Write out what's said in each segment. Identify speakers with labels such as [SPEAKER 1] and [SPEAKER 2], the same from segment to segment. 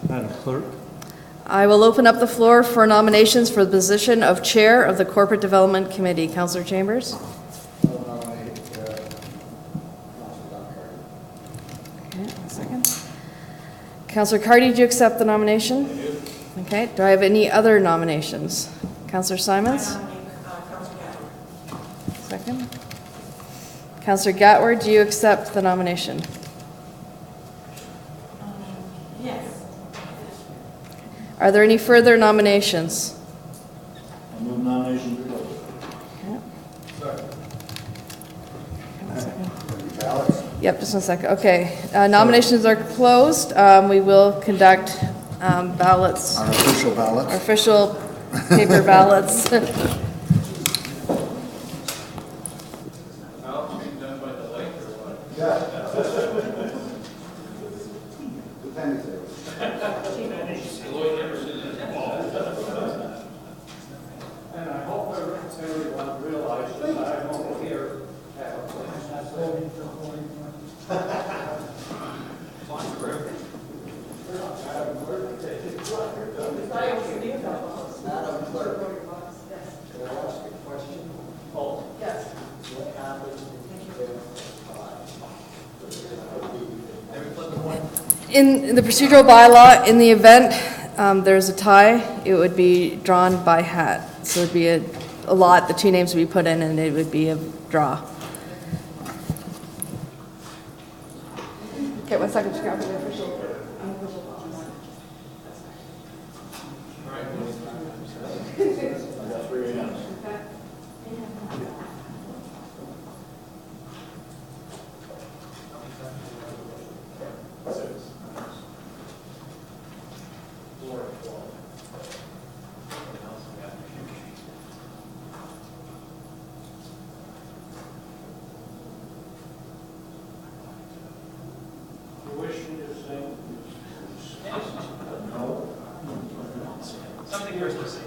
[SPEAKER 1] Madam Clerk?
[SPEAKER 2] I will open up the floor for nominations for the position of Chair of the Corporate Development Committee. Councillor Chambers? Okay, a second. Councillor Carty, do you accept the nomination? I do. Okay, do I have any other nominations? Councillor Simons? Second. Councillor Gatward, do you accept the nomination?
[SPEAKER 3] Yes.
[SPEAKER 2] Are there any further nominations?
[SPEAKER 1] I move nomination to close.
[SPEAKER 2] Okay. Yep, just 1 second. Okay, nominations are closed. We will conduct ballots.
[SPEAKER 4] Our official ballots.
[SPEAKER 2] Our official paper ballots.
[SPEAKER 5] And I hope everyone realizes that I'm over here at a place that's voting for
[SPEAKER 6] Madam Clerk, can I ask a question?
[SPEAKER 3] Oh, yes.
[SPEAKER 6] What happens if
[SPEAKER 2] In the procedural bylaw, in the event there's a tie, it would be drawn by hat. So it would be a lot, the two names would be put in, and it would be a draw. Okay, 1 second to grab the official.
[SPEAKER 5] You wish me to sing?
[SPEAKER 7] Something yours to say.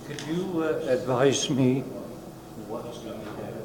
[SPEAKER 1] Could you advise me what's going to happen?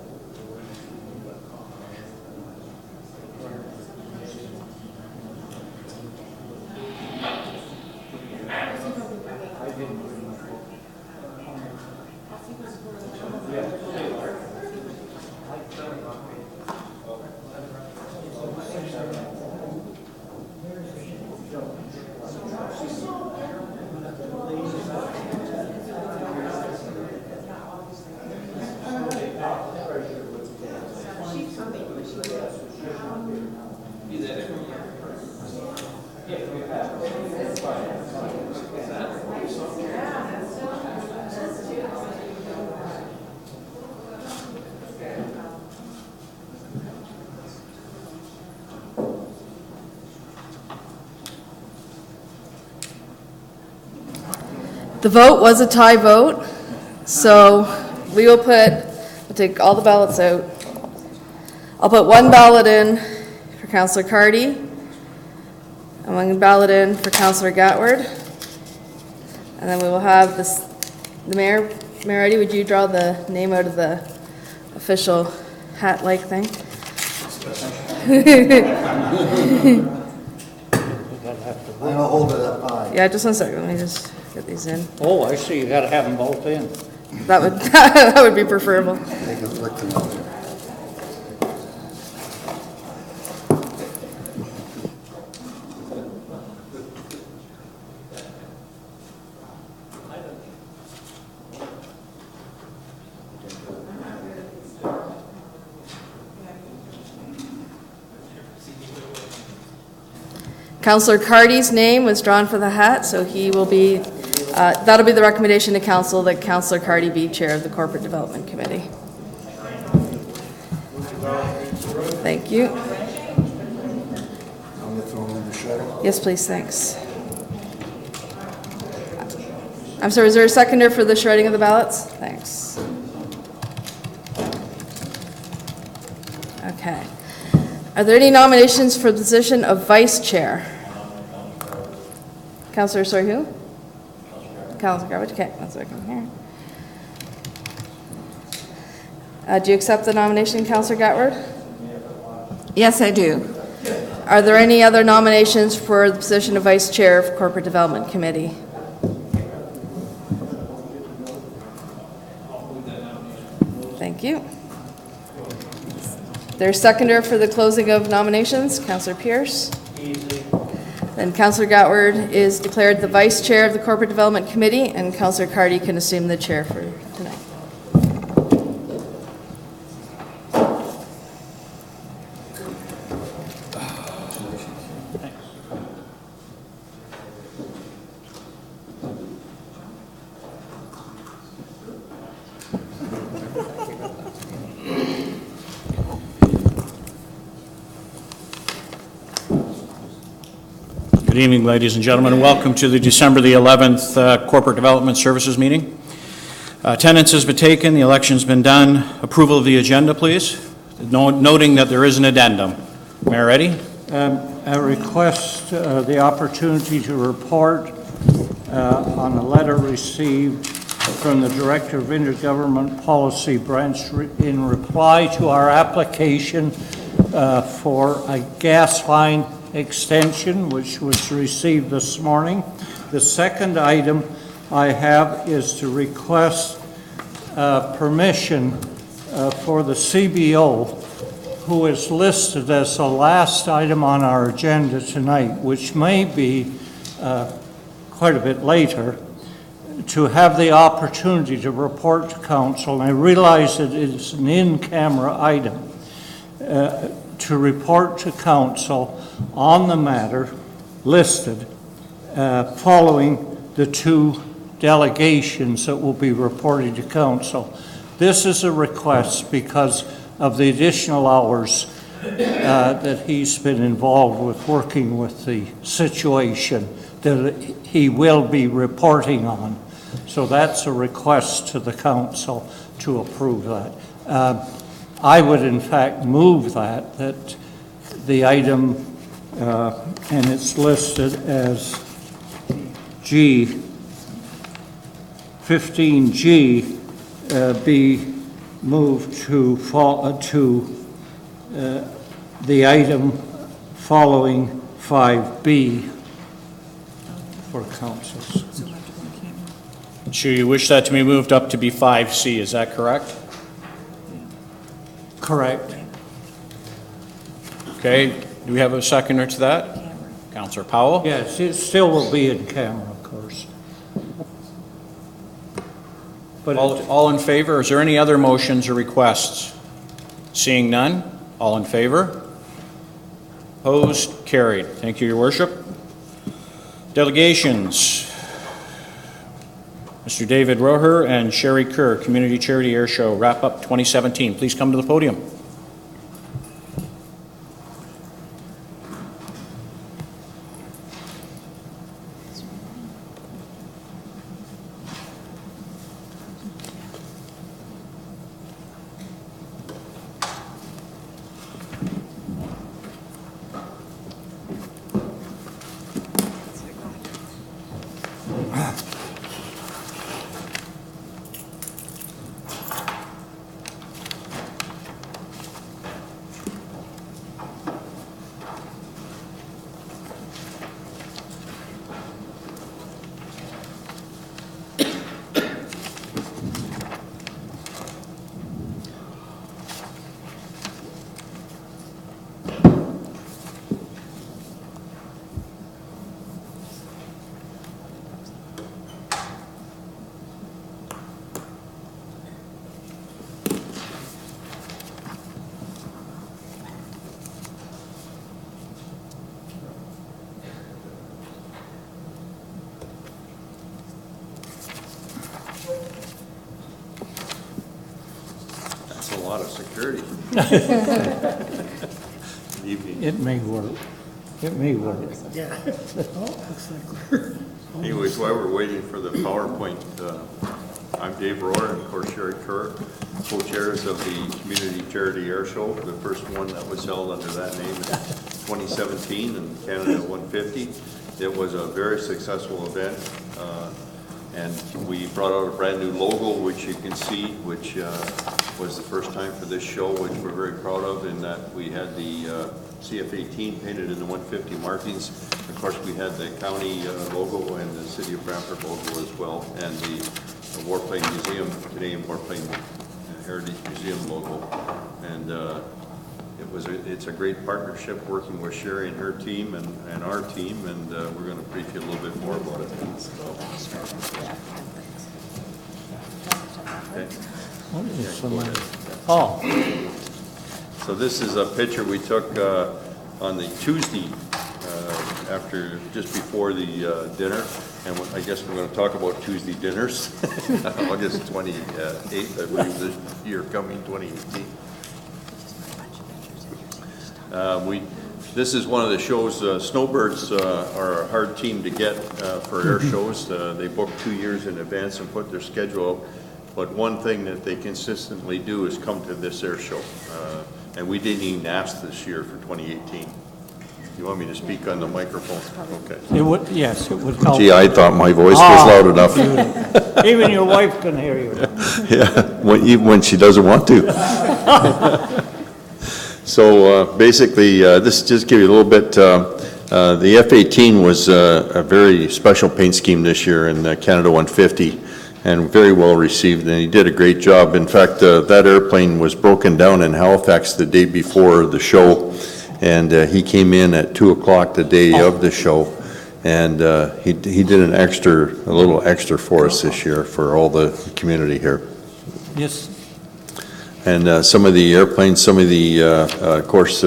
[SPEAKER 2] The vote was a tie vote, so we'll take all the ballots out. I'll put one ballot in for Councillor Carty, and one ballot in for Councillor Gatward. And then we will have this, the Mayor Eddie, would you draw the name out of the official hat-like thing?
[SPEAKER 4] I'll hold it up high.
[SPEAKER 2] Yeah, just 1 second, let me just get these in.
[SPEAKER 1] Oh, I see, you got to have them both in.
[SPEAKER 2] That would, that would be preferable.
[SPEAKER 4] Take a look at them.
[SPEAKER 2] Councillor Carty's name was drawn for the hat, so he will be, that'll be the recommendation to council that Councillor Carty be chair of the Corporate Development Committee. Thank you.
[SPEAKER 4] I'm going to throw them in the shredder.
[SPEAKER 2] Yes, please, thanks. I'm sorry, is there a seconder for the shredding of the ballots? Thanks. Okay. Are there any nominations for the position of vice chair? Councillor, sorry, who? Councillor Garbage. Okay, one second here. Do you accept the nomination, Councillor Gatward?
[SPEAKER 3] Yes, I do.
[SPEAKER 2] Are there any other nominations for the position of Vice Chair of Corporate Development Committee? Thank you. There's seconder for the closing of nominations, Councillor Pierce. Then Councillor Gatward is declared the Vice Chair of the Corporate Development Committee, and Councillor Cardy can assume the chair for tonight.
[SPEAKER 7] Good evening, ladies and gentlemen, and welcome to the December the 11th Corporate Development Services meeting. Attendance has been taken, the election's been done. Approval of the agenda, please. Noting that there is an addendum. Mayor Reddy?
[SPEAKER 1] I request the opportunity to report on a letter received from the Director of Intergovernment Policy Branch in reply to our application for a gas line extension, which was received this morning. The second item I have is to request permission for the CBO, who is listed as the last item on our agenda tonight, which may be quite a bit later, to have the opportunity to report to council. And I realize that it is an in-camera item, to report to council on the matter listed following the two delegations that will be reporting to council. This is a request because of the additional hours that he's been involved with working with the situation that he will be reporting on. So that's a request to the council to approve that. I would in fact move that the item, and it's listed as G, 15G, be moved to the item following 5B for councils.
[SPEAKER 7] So you wish that to be moved up to be 5C, is that correct?
[SPEAKER 1] Correct.
[SPEAKER 7] Okay, do we have a seconder to that? Councillor Powell?
[SPEAKER 1] Yes, it still will be in camera, of course. But
[SPEAKER 7] All in favor? Is there any other motions or requests? Seeing none, all in favor? Opposed? Carried. Thank you, Your Worship. Delegations. Mr. David Roher and Sherry Kerr, Community Charity Air Show, Wrap Up 2017. Please come to the podium.
[SPEAKER 8] That's a lot of security. Evening.
[SPEAKER 1] it may work. It may work.
[SPEAKER 8] Anyways, while we're waiting for the PowerPoint, I'm Dave Rohr and of course Sherry Kerr, co-chairs of the Community Charity Air Show, the first one that was held under that name in 2017 in Canada 150. It was a very successful event. And we brought out a brand-new logo, which you can see, which was the first time for this show, which we're very proud of, in that we had the CF-18 painted in the 150 markings. Of course, we had the county logo and the City of Brantford logo as well, and the Warplane Museum, Canadian Warplane Heritage Museum logo. And it's a great partnership working with Sherry and her team and our team, and we're going to brief you a little bit more about it.
[SPEAKER 1] Oh,
[SPEAKER 8] So this is a picture we took on the Tuesday after, just before the dinner, and I guess we're going to talk about Tuesday dinners, August 28th, I believe, this year coming, 2018. This is one of the shows. Snowbirds are a hard team to get for air shows. They book 2 years in advance and put their schedule out. But one thing that they consistently do is come to this air show. And we didn't even ask this year for 2018. You want me to speak on the microphone? Okay.
[SPEAKER 1] it would, yes, it would help.
[SPEAKER 8] Gee, I thought my voice was loud enough.
[SPEAKER 1] Even your wife can hear you.
[SPEAKER 8] Yeah, even when she doesn't want to. So basically, this just give you a little bit, the F-18 was a very special paint scheme this year in Canada 150, and very well received, and he did a great job. In fact, that airplane was broken down in Halifax the day before the show, and he came in at 2 o'clock the day of the show, and he did a little extra for us this year for all the community here.
[SPEAKER 1] Yes.
[SPEAKER 8] And some of the airplanes, of course,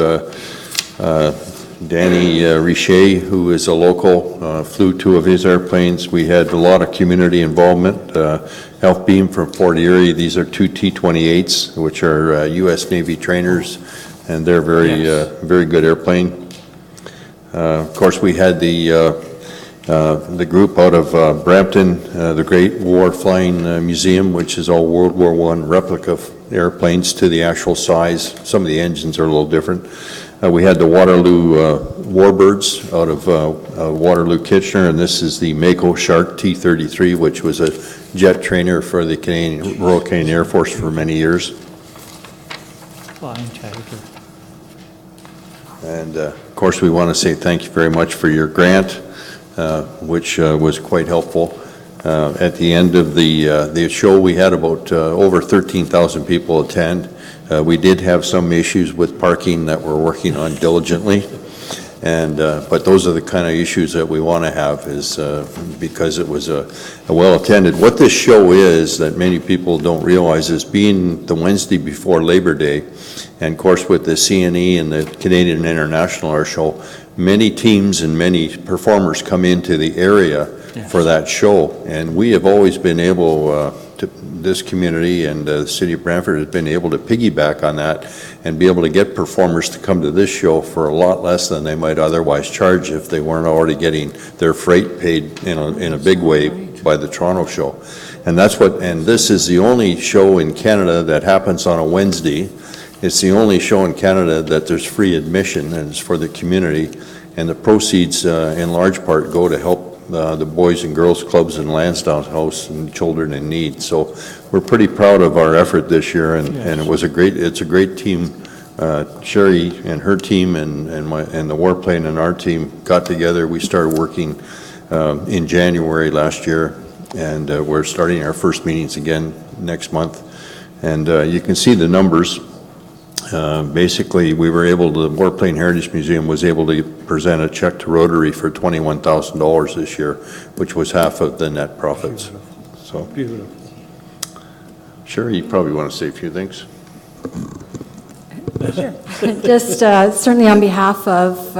[SPEAKER 8] Danny Richer, who is a local, flew 2 of his airplanes. We had a lot of community involvement. Health Beam from Fort Erie, these are 2 T-28s, which are U.S. Navy trainers, and they're very good airplane. Of course, we had the group out of Brampton, the Great War Flying Museum, which is all World War I replica airplanes to the actual size. Some of the engines are a little different. We had the Waterloo Warbirds out of Waterloo Kitchener, and this is the Mako Shark T-33, which was a jet trainer for the Royal Canadian Air Force for many years.
[SPEAKER 1] Flying Tiger.
[SPEAKER 8] And of course, we want to say thank you very much for your grant, which was quite helpful. At the end of the show, we had about over 13,000 people attend. We did have some issues with parking that we're working on diligently, and but those are the kind of issues that we want to have, is because it was a well-attended. What this show is that many people don't realize is, being the Wednesday before Labor Day, and of course with the CNE and the Canadian International Air Show, many teams and many performers come into the area for that show, and we have always been able this community and the City of Brantford has been able to piggyback on that and be able to get performers to come to this show for a lot less than they might otherwise charge if they weren't already getting their freight paid in a big way by the Toronto show. And this is the only show in Canada that happens on a Wednesday. It's the only show in Canada that there's free admission, and it's for the community, and the proceeds in large part go to help the Boys and Girls Clubs in Lansdowne House and children in need. So we're pretty proud of our effort this year, and it's a great team. Sherry and her team and the Warplane and our team got together. We started working in January last year, and we're starting our first meetings again next month. And you can see the numbers. Basically, the Warplane Heritage Museum was able to present a check to Rotary for $21,000 this year, which was half of the net profits. So,
[SPEAKER 1] Beautiful.
[SPEAKER 8] Sherry, you probably want to say a few things.
[SPEAKER 9] Just certainly on behalf of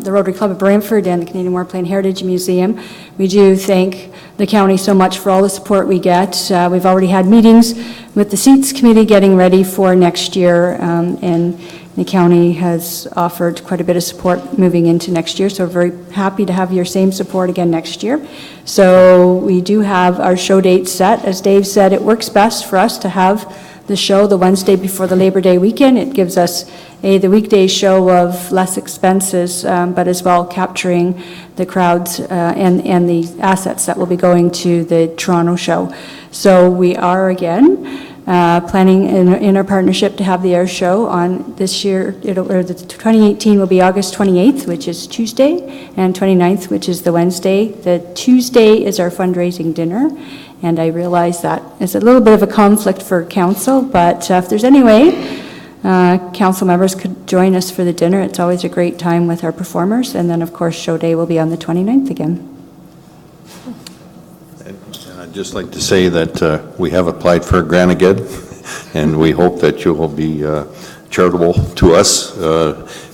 [SPEAKER 9] the Rotary Club of Brantford and the Canadian Warplane Heritage Museum, we do thank the county so much for all the support we get. We've already had meetings with the Seats Committee getting ready for next year, and the county has offered quite a bit of support moving into next year, so we're very happy to have your same support again next year. So we do have our show date set. As Dave said, it works best for us to have the show the Wednesday before the Labor Day weekend. It gives us the weekday show of less expenses, but as well capturing the crowds and the assets that will be going to the Toronto show. So we are again planning in our partnership to have the air show on this year. The 2018 will be August 28th, which is Tuesday, and 29th, which is the Wednesday. The Tuesday is our fundraising dinner, and I realize that is a little bit of a conflict for council, but if there's any way council members could join us for the dinner, it's always a great time with our performers. And then, of course, show day will be on the 29th again.
[SPEAKER 8] I'd just like to say that we have applied for a grant again, and we hope that you will be charitable to us.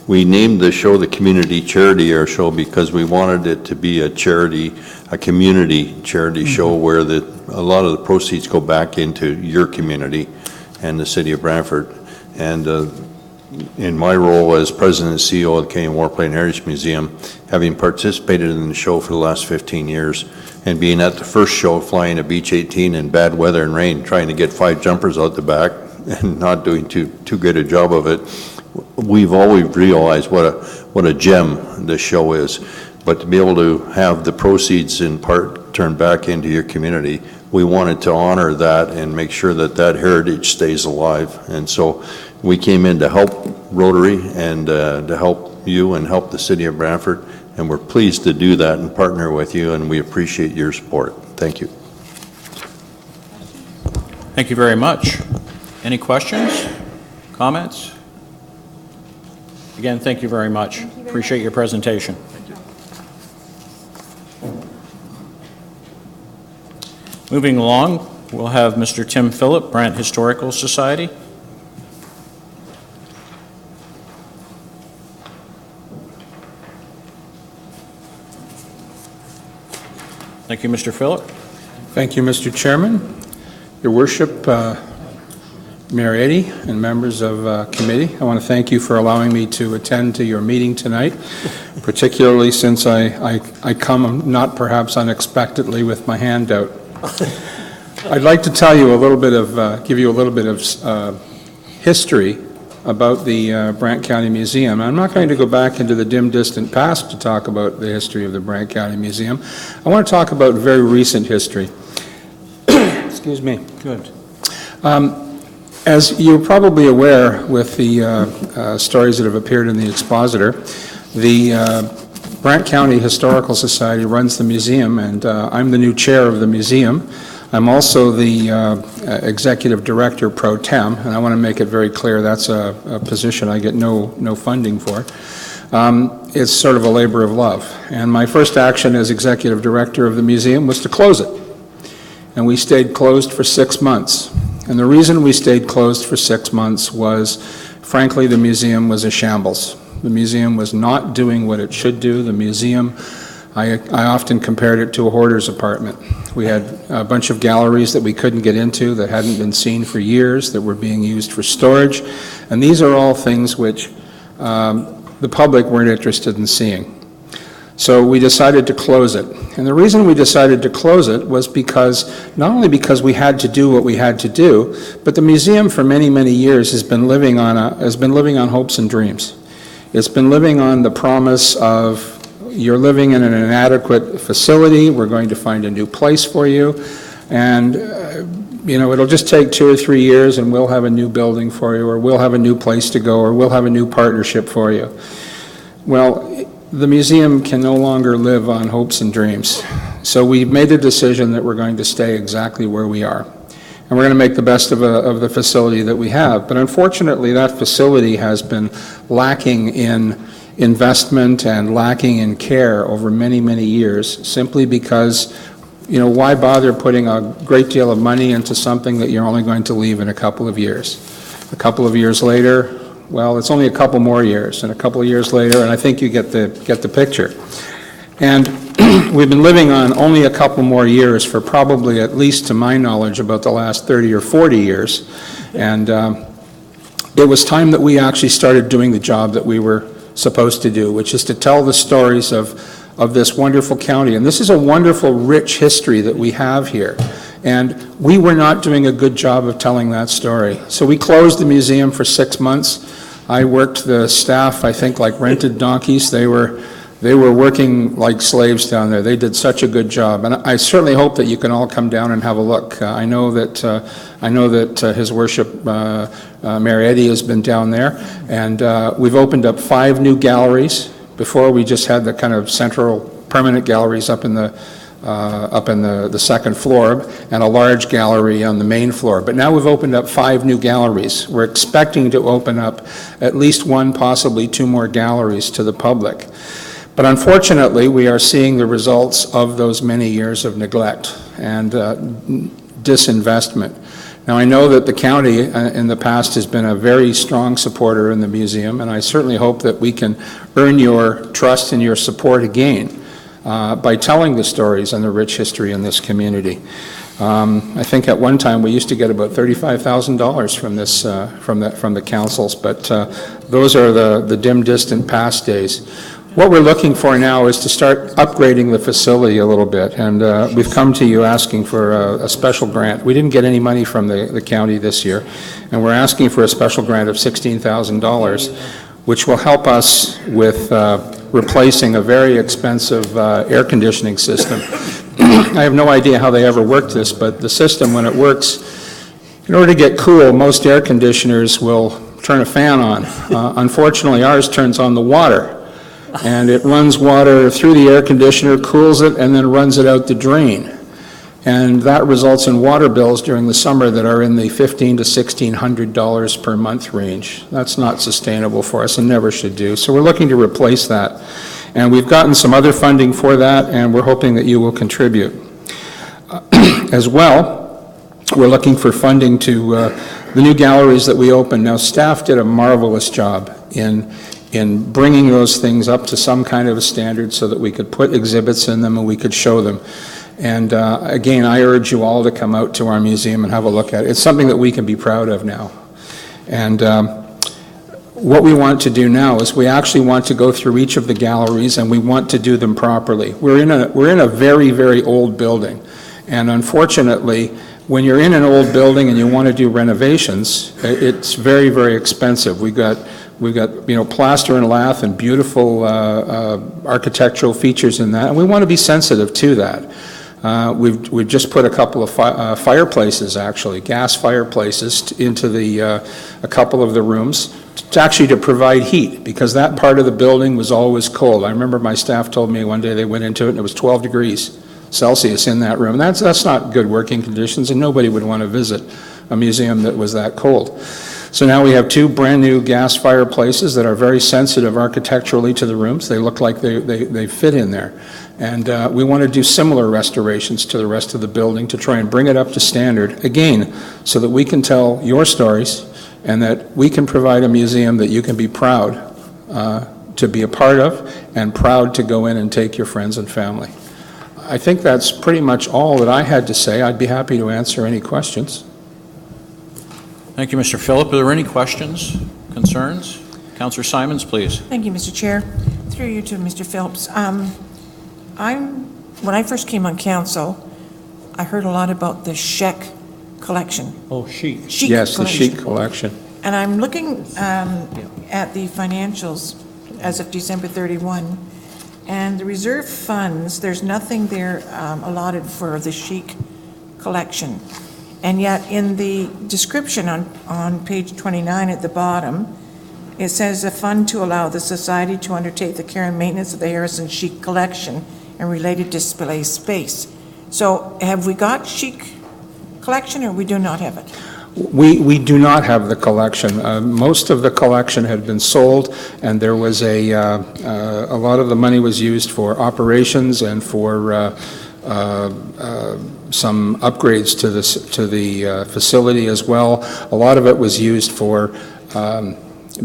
[SPEAKER 8] We named the show the Community Charity Air Show because we wanted it to be a community charity show where a lot of the proceeds go back into your community and the city of Brantford. And in my role as president and CEO of the Canadian Warplane Heritage Museum, having participated in the show for the last 15 years, and being at the first show, flying a Beech 18 in bad weather and rain, trying to get 5 jumpers out the back and not doing too good a job of it, we've always realized what a gem this show is. But to be able to have the proceeds in part turned back into your community, we wanted to honor that and make sure that that heritage stays alive. And so we came in to help Rotary and to help you and help the city of Brantford, and we're pleased to do that and partner with you, and we appreciate your support. Thank you.
[SPEAKER 7] Thank you very much. Any questions, comments? Again, thank you very much. Appreciate your presentation. Moving along, we'll have Mr. Tim Phillip, Brant Historical Society. Thank you, Mr. Phillip.
[SPEAKER 10] Thank you, Mr. Chairman. Your Worship, Mayor Eddy, and members of committee, I want to thank you for allowing me to attend to your meeting tonight, particularly since I come not perhaps unexpectedly with my hand out. I'd like to tell you a little bit of, give you a little bit of history about the Brant County Museum. I'm not going to go back into the dim, distant past to talk about the history of the Brant County Museum. I want to talk about very recent history. Excuse me.
[SPEAKER 1] Good.
[SPEAKER 10] As you're probably aware with the stories that have appeared in the Expositor, the Brant County Historical Society runs the museum, and I'm the new chair of the museum. I'm also the executive director pro tem, and I want to make it very clear that's a position I get no funding for. It's sort of a labor of love. And my first action as executive director of the museum was to close it. And we stayed closed for 6 months. And the reason we stayed closed for 6 months was, frankly, the museum was a shambles. The museum was not doing what it should do. The museum, I often compared it to a hoarder's apartment. We had a bunch of galleries that we couldn't get into that hadn't been seen for years, that were being used for storage. And these are all things which the public weren't interested in seeing. So we decided to close it. And the reason we decided to close it was because, not only because we had to do what we had to do, but the museum for many, many years has been living on hopes and dreams. It's been living on the promise of, you're living in an inadequate facility, we're going to find a new place for you, and it'll just take 2 or 3 years and we'll have a new building for you, or we'll have a new place to go, or we'll have a new partnership for you. Well, the museum can no longer live on hopes and dreams. So we made the decision that we're going to stay exactly where we are. And we're going to make the best of the facility that we have. But unfortunately, that facility has been lacking in investment and lacking in care over many, many years, simply because, why bother putting a great deal of money into something that you're only going to leave in a couple of years? A couple of years later, well, it's only a couple more years, and a couple of years later, and I think you get the picture. And we've been living on only a couple more years for probably, at least to my knowledge, about the last 30 or 40 years. And it was time that we actually started doing the job that we were supposed to do, which is to tell the stories of this wonderful county. And this is a wonderful, rich history that we have here. And we were not doing a good job of telling that story. So we closed the museum for 6 months. I worked the staff, I think, like rented donkeys. They were working like slaves down there. They did such a good job, and I certainly hope that you can all come down and have a look. I know that His Worship Mayor Eddie has been down there, and we've opened up 5 new galleries. Before, we just had the kind of central permanent galleries up in the second floor, and a large gallery on the main floor. But now we've opened up 5 new galleries. We're expecting to open up at least 1, possibly 2 more galleries to the public. But unfortunately, we are seeing the results of those many years of neglect and disinvestment. Now, I know that the county in the past has been a very strong supporter in the museum, and I certainly hope that we can earn your trust and your support again by telling the stories and the rich history in this community. I think at one time we used to get about $35,000 from this from the councils, but those are the dim, distant past days. What we're looking for now is to start upgrading the facility a little bit, and we've come to you asking for a special grant. We didn't get any money from the county this year, and we're asking for a special grant of $16,000, which will help us with replacing a very expensive air conditioning system. I have no idea how they ever worked this, but the system, when it works, in order to get cool, most air conditioners will turn a fan on. Unfortunately, ours turns on the water. And it runs water through the air conditioner, cools it, and then runs it out the drain. And that results in water bills during the summer that are in the $1,500 to $1,600 per month range. That's not sustainable for us and never should do. So we're looking to replace that. And we've gotten some other funding for that, and we're hoping that you will contribute. As well, we're looking for funding to the new galleries that we opened. Now, staff did a marvelous job in bringing those things up to some kind of a standard so that we could put exhibits in them and we could show them. And again, I urge you all to come out to our museum and have a look at it. It's something that we can be proud of now. And what we want to do now is we actually want to go through each of the galleries and we want to do them properly. We're in a very, very old building. And unfortunately, when you're in an old building and you want to do renovations, it's very, very expensive. We've got plaster and lath and beautiful architectural features in that, and we want to be sensitive to that. We've just put a couple of fireplaces, actually, gas fireplaces, into a couple of the rooms, to provide heat, because that part of the building was always cold. I remember my staff told me one day they went into it and it was 12 degrees Celsius in that room. That's not good working conditions, and nobody would want to visit a museum that was that cold. So now we have 2 brand new gas fireplaces that are very sensitive architecturally to the rooms. They look like they fit in there. And we want to do similar restorations to the rest of the building to try and bring it up to standard, again, so that we can tell your stories and that we can provide a museum that you can be proud to be a part of and proud to go in and take your friends and family. I think that's pretty much all that I had to say. I'd be happy to answer any questions.
[SPEAKER 7] Thank you, Mr. Phillip. Are there any questions, concerns? Councillor Simons, please.
[SPEAKER 3] Thank you, Mr. Chair. Through you to Mr. Phillips. When I first came on council, I heard a lot about the Sheck collection.
[SPEAKER 1] Oh, sheet.
[SPEAKER 10] Yes, the sheet collection.
[SPEAKER 3] And I'm looking at the financials as of December 31, and the reserve funds, there's nothing there allotted for the chic collection. And yet in the description on page 29 at the bottom, it says a fund to allow the society to undertake the care and maintenance of the Harrison Chic collection and related display space. So have we got chic collection, or we do not have it?
[SPEAKER 10] We do not have the collection. Most of the collection had been sold, and there was a lot of the money was used for operations and for some upgrades to the facility as well. A lot of it was used for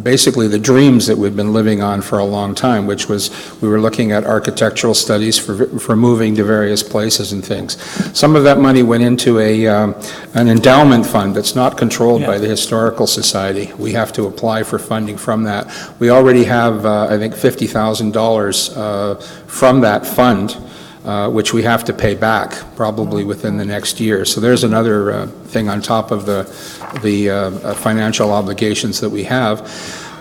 [SPEAKER 10] basically the dreams that we've been living on for a long time, which was we were looking at architectural studies for moving to various places and things. Some of that money went into an endowment fund that's not controlled by the Historical Society. We have to apply for funding from that. We already have, I think, $50,000 from that fund, which we have to pay back probably within the next year. So there's another thing on top of the financial obligations that we have.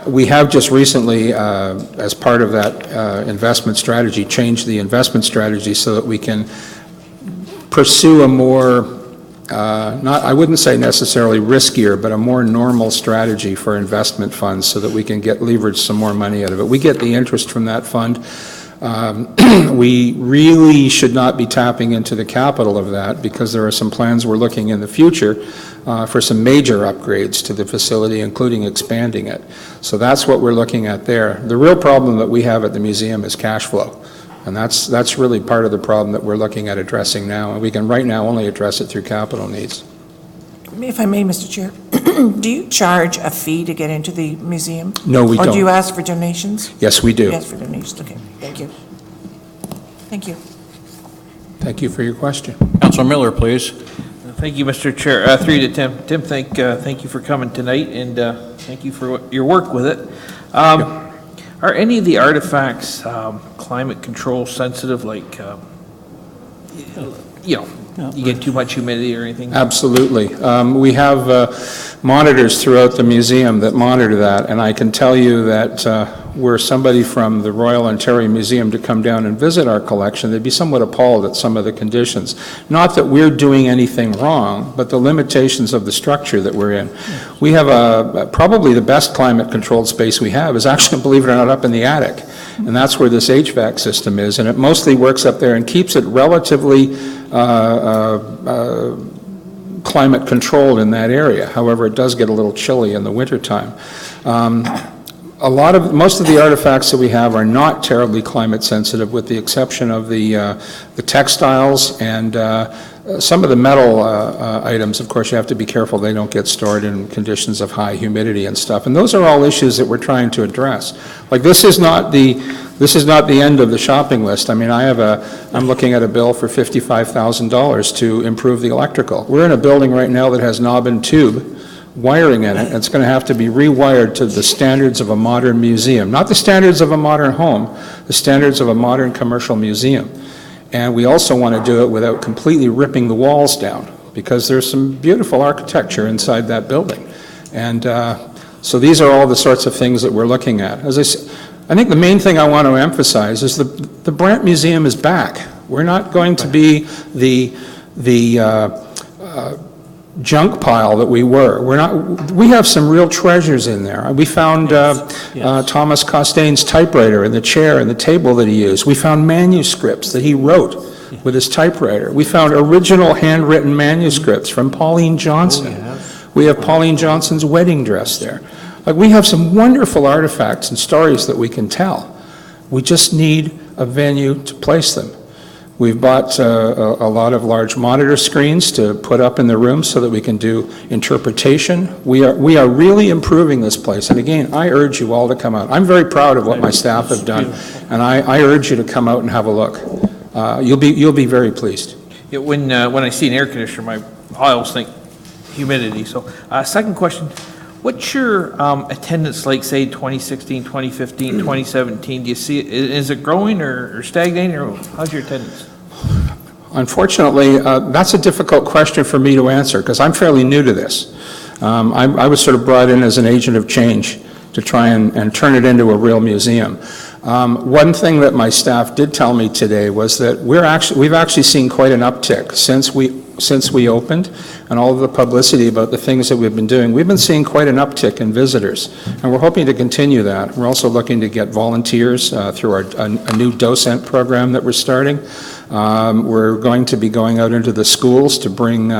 [SPEAKER 10] We have just recently, as part of that investment strategy, changed the investment strategy so that we can pursue a more, I wouldn't say necessarily riskier, but a more normal strategy for investment funds so that we can leverage some more money out of it. We get the interest from that fund. We really should not be tapping into the capital of that because there are some plans we're looking in the future for some major upgrades to the facility, including expanding it. So that's what we're looking at there. The real problem that we have at the museum is cash flow. And that's really part of the problem that we're looking at addressing now. And we can right now only address it through capital needs.
[SPEAKER 3] If I may, Mr. Chair, do you charge a fee to get into the museum?
[SPEAKER 10] No, we don't.
[SPEAKER 3] Or do you ask for donations?
[SPEAKER 10] Yes, we do.
[SPEAKER 3] You ask for donations, okay, thank you. Thank you.
[SPEAKER 10] Thank you for your question.
[SPEAKER 7] Councilor Miller, please.
[SPEAKER 11] Thank you, Mr. Chair. Through you to Tim. Tim, thank you for coming tonight, and thank you for your work with it. Are any of the artifacts climate control sensitive, like, you get too much humidity or anything?
[SPEAKER 10] Absolutely. We have monitors throughout the museum that monitor that, and I can tell you that were somebody from the Royal Ontario Museum to come down and visit our collection, they'd be somewhat appalled at some of the conditions. Not that we're doing anything wrong, but the limitations of the structure that we're in. We have probably the best climate-controlled space we have is actually, believe it or not, up in the attic. And that's where this HVAC system is, and it mostly works up there and keeps it relatively climate controlled in that area. However, it does get a little chilly in the wintertime. Most of the artifacts that we have are not terribly climate sensitive, with the exception of the textiles and some of the metal items. Of course, you have to be careful they don't get stored in conditions of high humidity and stuff. And those are all issues that we're trying to address. Like, this is not the end of the shopping list. I mean, I'm looking at a bill for $55,000 to improve the electrical. We're in a building right now that has knob and tube wiring in it. It's going to have to be rewired to the standards of a modern museum, not the standards of a modern home, the standards of a modern commercial museum. And we also want to do it without completely ripping the walls down, because there's some beautiful architecture inside that building. And so these are all the sorts of things that we're looking at. As I think the main thing I want to emphasize is the Brandt Museum is back. We're not going to be the junk pile that we were. We have some real treasures in there. We found Thomas Costain's typewriter and the chair and the table that he used. We found manuscripts that he wrote with his typewriter. We found original handwritten manuscripts from Pauline Johnson. We have Pauline Johnson's wedding dress there. Like, we have some wonderful artifacts and stories that we can tell. We just need a venue to place them. We've bought a lot of large monitor screens to put up in the room so that we can do interpretation. We are really improving this place. And again, I urge you all to come out. I'm very proud of what my staff have done, and I urge you to come out and have a look. You'll be very pleased.
[SPEAKER 11] Yeah, when I see an air conditioner, I always think humidity. So, second question. What's your attendance like, say, 2016, 2015, 2017? Do you see it? Is it growing or stagnating, or how's your attendance?
[SPEAKER 10] Unfortunately, that's a difficult question for me to answer, because I'm fairly new to this. I was sort of brought in as an agent of change to try and turn it into a real museum. One thing that my staff did tell me today was that we've actually seen quite an uptick since we opened, and all of the publicity about the things that we've been doing. We've been seeing quite an uptick in visitors, and we're hoping to continue that. We're also looking to get volunteers through a new docent program that we're starting. We're going to be going out into the schools to bring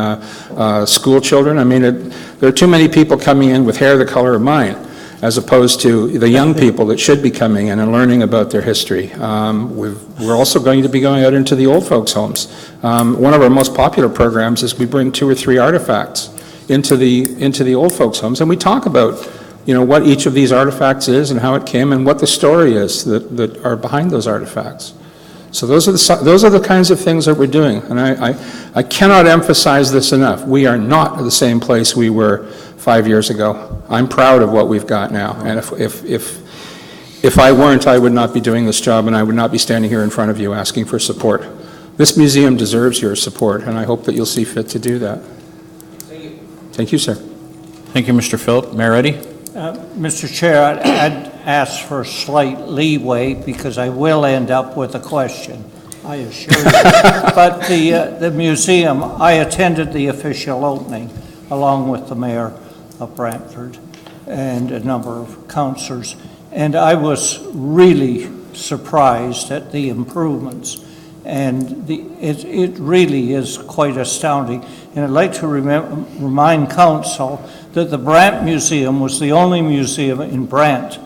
[SPEAKER 10] school children. I mean, there are too many people coming in with hair the color of mine, as opposed to the young people that should be coming in and learning about their history. We're also going to be going out into the old folks' homes. One of our most popular programs is we bring 2 or 3 artifacts into the old folks' homes, and we talk about, what each of these artifacts is and how it came and what the story is that are behind those artifacts. So those are the kinds of things that we're doing, and I cannot emphasize this enough. We are not the same place we were 5 years ago. I'm proud of what we've got now, and if I weren't, I would not be doing this job, and I would not be standing here in front of you asking for support. This museum deserves your support, and I hope that you'll see fit to do that. Thank you. Thank you, sir.
[SPEAKER 7] Thank you, Mr. Phillip. Mayor Reddy?
[SPEAKER 1] Mr. Chair, I'd ask for slight leeway because I will end up with a question, I assure you. But the museum, I attended the official opening along with the mayor of Brantford and a number of councillors, and I was really surprised at the improvements. And it really is quite astounding. And I'd like to remind council that the Brandt Museum was the only museum in Brantford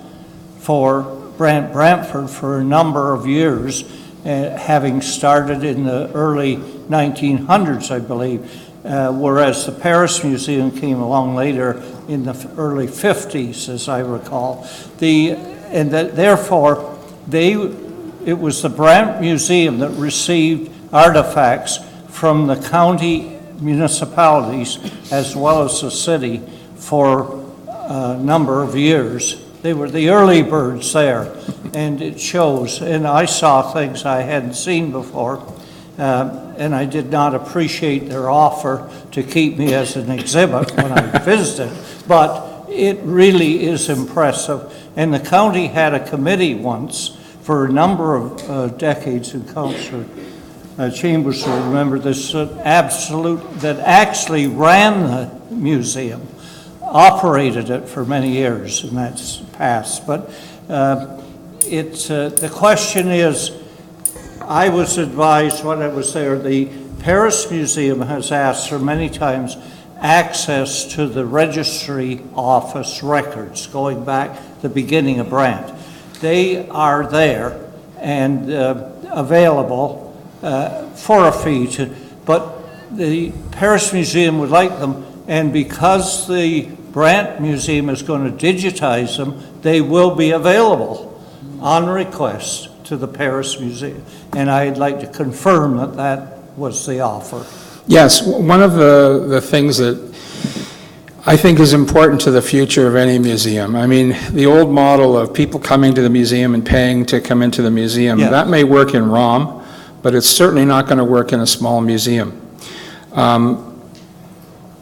[SPEAKER 1] for a number of years, having started in the early 1900s, I believe, whereas the Paris Museum came along later in the early 50s, as I recall. Therefore, it was the Brant Museum that received artifacts from the county municipalities as well as the city for a number of years. They were the early birds there, and it shows. And I saw things I hadn't seen before, and I did not appreciate their offer to keep me as an exhibit when I visited, but it really is impressive. And the county had a committee once for a number of decades, and Councillor Chambers will remember this, that actually ran the museum, operated it for many years, and that's passed. But the question is, I was advised when I was there, the Paris Museum has asked for many times access to the registry office records going back the beginning of Brant. They are there and available for a fee, but the Paris Museum would like them, and because the Brant Museum is going to digitize them, they will be available on request to the Paris Museum. And I'd like to confirm that that was the offer.
[SPEAKER 10] Yes, one of the things that I think is important to the future of any museum. I mean, the old model of people coming to the museum and paying to come into the museum, that may work in ROM, but it's certainly not going to work in a small museum.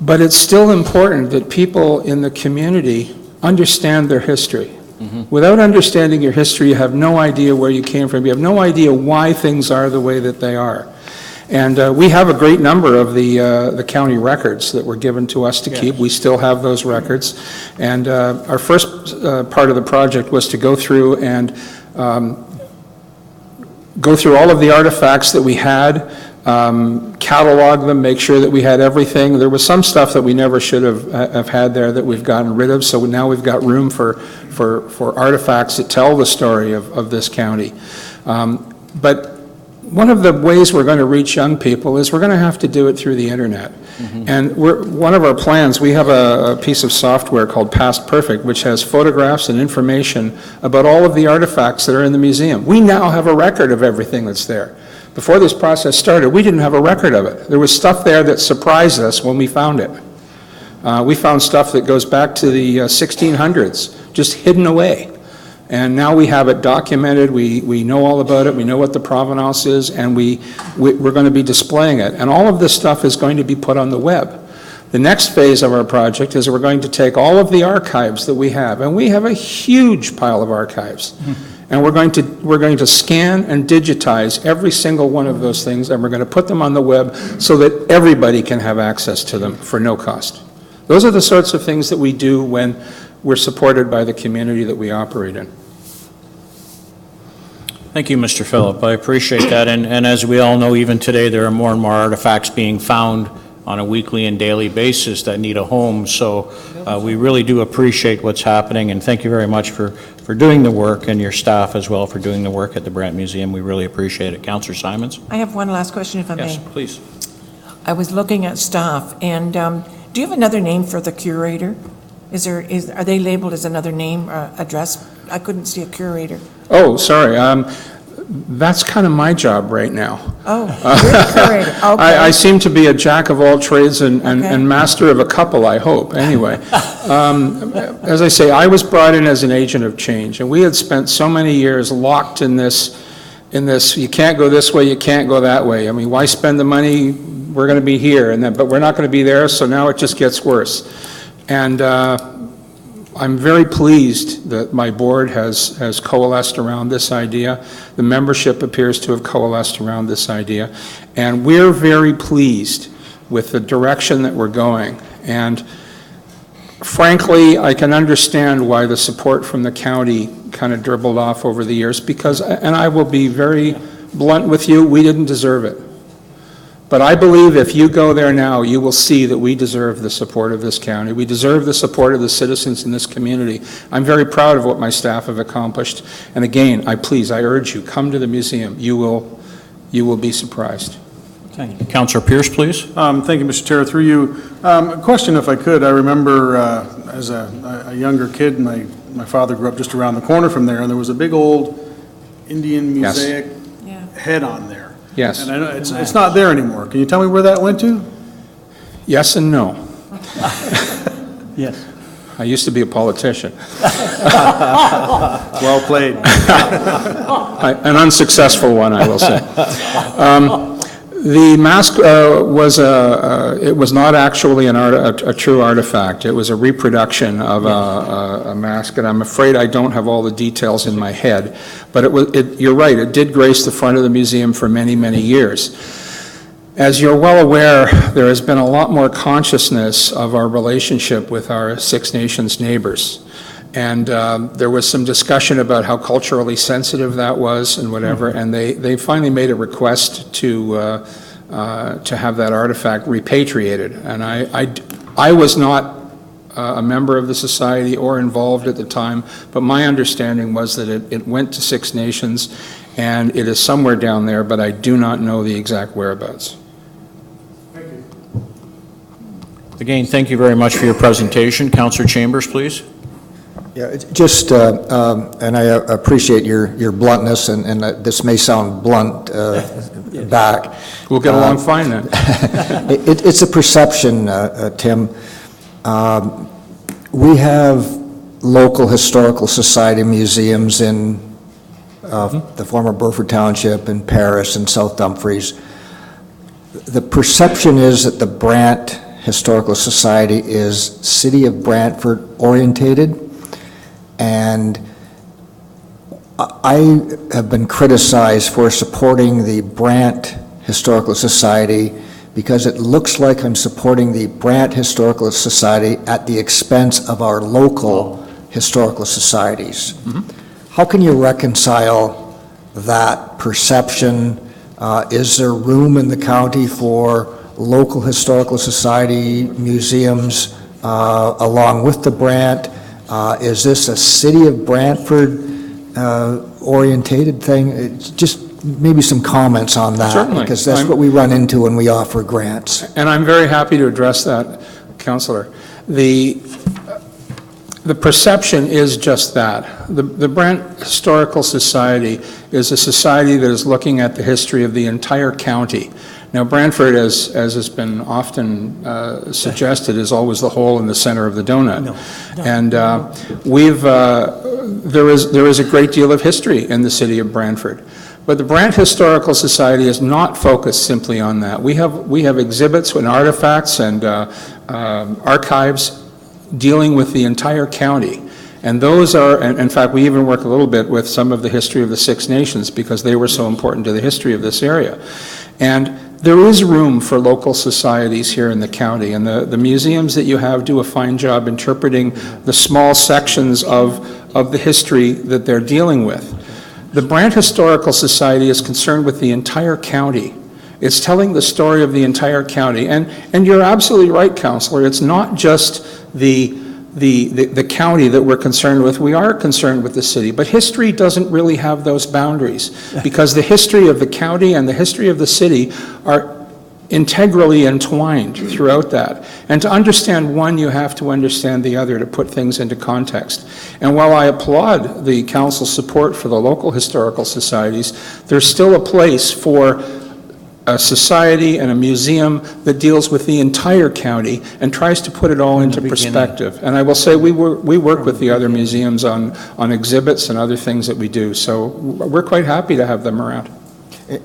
[SPEAKER 10] But it's still important that people in the community understand their history. Mm-hmm. Without understanding your history, you have no idea where you came from. You have no idea why things are the way that they are. And we have a great number of the county records that were given to us to keep. We still have those records. And our first part of the project was to go through and go through all of the artifacts that we had, catalog them, make sure that we had everything. There was some stuff that we never should have had there that we've gotten rid of, so now we've got room for artifacts that tell the story of this county. But one of the ways we're going to reach young people is we're going to have to do it through the internet. Mm-hmm. And one of our plans, we have a piece of software called Past Perfect, which has photographs and information about all of the artifacts that are in the museum. We now have a record of everything that's there. Before this process started, we didn't have a record of it. There was stuff there that surprised us when we found it. We found stuff that goes back to the 1600s, just hidden away. And now we have it documented, we know all about it, we know what the provenance is, and we're going to be displaying it. And all of this stuff is going to be put on the web. The next phase of our project is we're going to take all of the archives that we have, and we have a huge pile of archives. And we're going to scan and digitize every single one of those things, and we're going to put them on the web so that everybody can have access to them for no cost. Those are the sorts of things that we do when we're supported by the community that we operate in.
[SPEAKER 7] Thank you, Mr. Phillip. I appreciate that. And as we all know, even today, there are more and more artifacts being found on a weekly and daily basis that need a home. So we really do appreciate what's happening, and thank you very much for doing the work, and your staff as well for doing the work at the Brant Museum. We really appreciate it. Councillor Simons?
[SPEAKER 3] I have one last question, if I may.
[SPEAKER 7] Yes, please.
[SPEAKER 3] I was looking at staff, and do you have another name for the curator? Are they labeled as another name or address? I couldn't see a curator.
[SPEAKER 10] Oh, sorry. That's kind of my job right now.
[SPEAKER 3] Oh, you're the curator. Okay.
[SPEAKER 10] I seem to be a jack of all trades and master of a couple, I hope. Anyway, as I say, I was brought in as an agent of change, and we had spent so many years locked in this, you can't go this way, you can't go that way. I mean, why spend the money? We're going to be here, but we're not going to be there, so now it just gets worse. And I'm very pleased that my board has coalesced around this idea. The membership appears to have coalesced around this idea. And we're very pleased with the direction that we're going. And frankly, I can understand why the support from the county kind of dribbled off over the years because, and I will be very blunt with you, we didn't deserve it. But I believe if you go there now, you will see that we deserve the support of this county. We deserve the support of the citizens in this community. I'm very proud of what my staff have accomplished. And again, I urge you, come to the museum. You will be surprised.
[SPEAKER 7] Thank you. Councillor Pierce, please.
[SPEAKER 12] Thank you, Mr. Chair. Through you, a question, if I could. I remember as a younger kid, my father grew up just around the corner from there, and there was a big old Indian mosaic head on there.
[SPEAKER 10] Yes.
[SPEAKER 12] And I know it's not there anymore. Can you tell me where that went to?
[SPEAKER 10] Yes and no.
[SPEAKER 1] Yes.
[SPEAKER 10] I used to be a politician.
[SPEAKER 12] Well played.
[SPEAKER 10] An unsuccessful one, I will say. The mask it was not actually a true artifact. It was a reproduction of a mask, and I'm afraid I don't have all the details in my head. But you're right, it did grace the front of the museum for many, many years. As you're well aware, there has been a lot more consciousness of our relationship with our Six Nations neighbors. And there was some discussion about how culturally sensitive that was and whatever, and they finally made a request to have that artifact repatriated. And I was not a member of the society or involved at the time, but my understanding was that it went to Six Nations, and it is somewhere down there, but I do not know the exact whereabouts.
[SPEAKER 12] Thank you.
[SPEAKER 7] Again, thank you very much for your presentation. Councillor Chambers, please.
[SPEAKER 4] Yeah, it's just, and I appreciate your bluntness, and this may sound blunt back.
[SPEAKER 10] We'll get along fine then.
[SPEAKER 4] It's a perception, Tim. We have local historical society museums in the former Burford Township in Paris and South Dumfries. The perception is that the Brandt Historical Society is City of Brantford orientated. And I have been criticized for supporting the Brandt Historical Society because it looks like I'm supporting the Brandt Historical Society at the expense of our local historical societies. Mm-hmm. How can you reconcile that perception? Is there room in the county for local historical society museums along with the Brandt? Is this a City of Brantford orientated thing? It's just maybe some comments on that.
[SPEAKER 10] Certainly.
[SPEAKER 4] Because that's what we run into when we offer grants.
[SPEAKER 10] And I'm very happy to address that, Councillor. The perception is just that. The Brandt Historical Society is a society that is looking at the history of the entire county. Now, Brantford, as has been often suggested, is always the hole in the center of the donut. And there is a great deal of history in the city of Brantford. But the Brandt Historical Society is not focused simply on that. We have exhibits and artifacts and archives dealing with the entire county. And those are, and in fact, we even work a little bit with some of the history of the Six Nations because they were so important to the history of this area. And there is room for local societies here in the county, and the museums that you have do a fine job interpreting the small sections of the history that they're dealing with. The Brandt Historical Society is concerned with the entire county. It's telling the story of the entire county. And you're absolutely right, Councillor. It's not just the county that we're concerned with. We are concerned with the city, but history doesn't really have those boundaries because the history of the county and the history of the city are integrally entwined throughout that. And to understand one, you have to understand the other to put things into context. And while I applaud the council's support for the local historical societies, there's still a place for a society and a museum that deals with the entire county and tries to put it all into perspective. And I will say we work with the other museums on exhibits and other things that we do. So we're quite happy to have them around.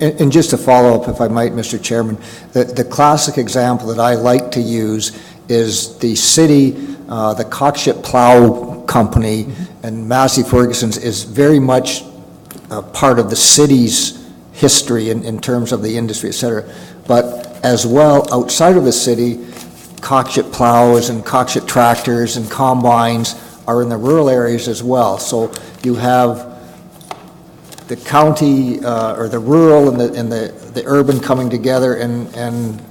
[SPEAKER 4] And just to follow up, if I might, Mr. Chairman, the classic example that I like to use is the city, the Cockship Plow company, and Massey Ferguson's is very much part of the city's history in terms of the industry, et cetera. But as well, outside of the city, Cockshit plows and Cockshit tractors and combines are in the rural areas as well. So you have the county, or the rural and the urban coming together, and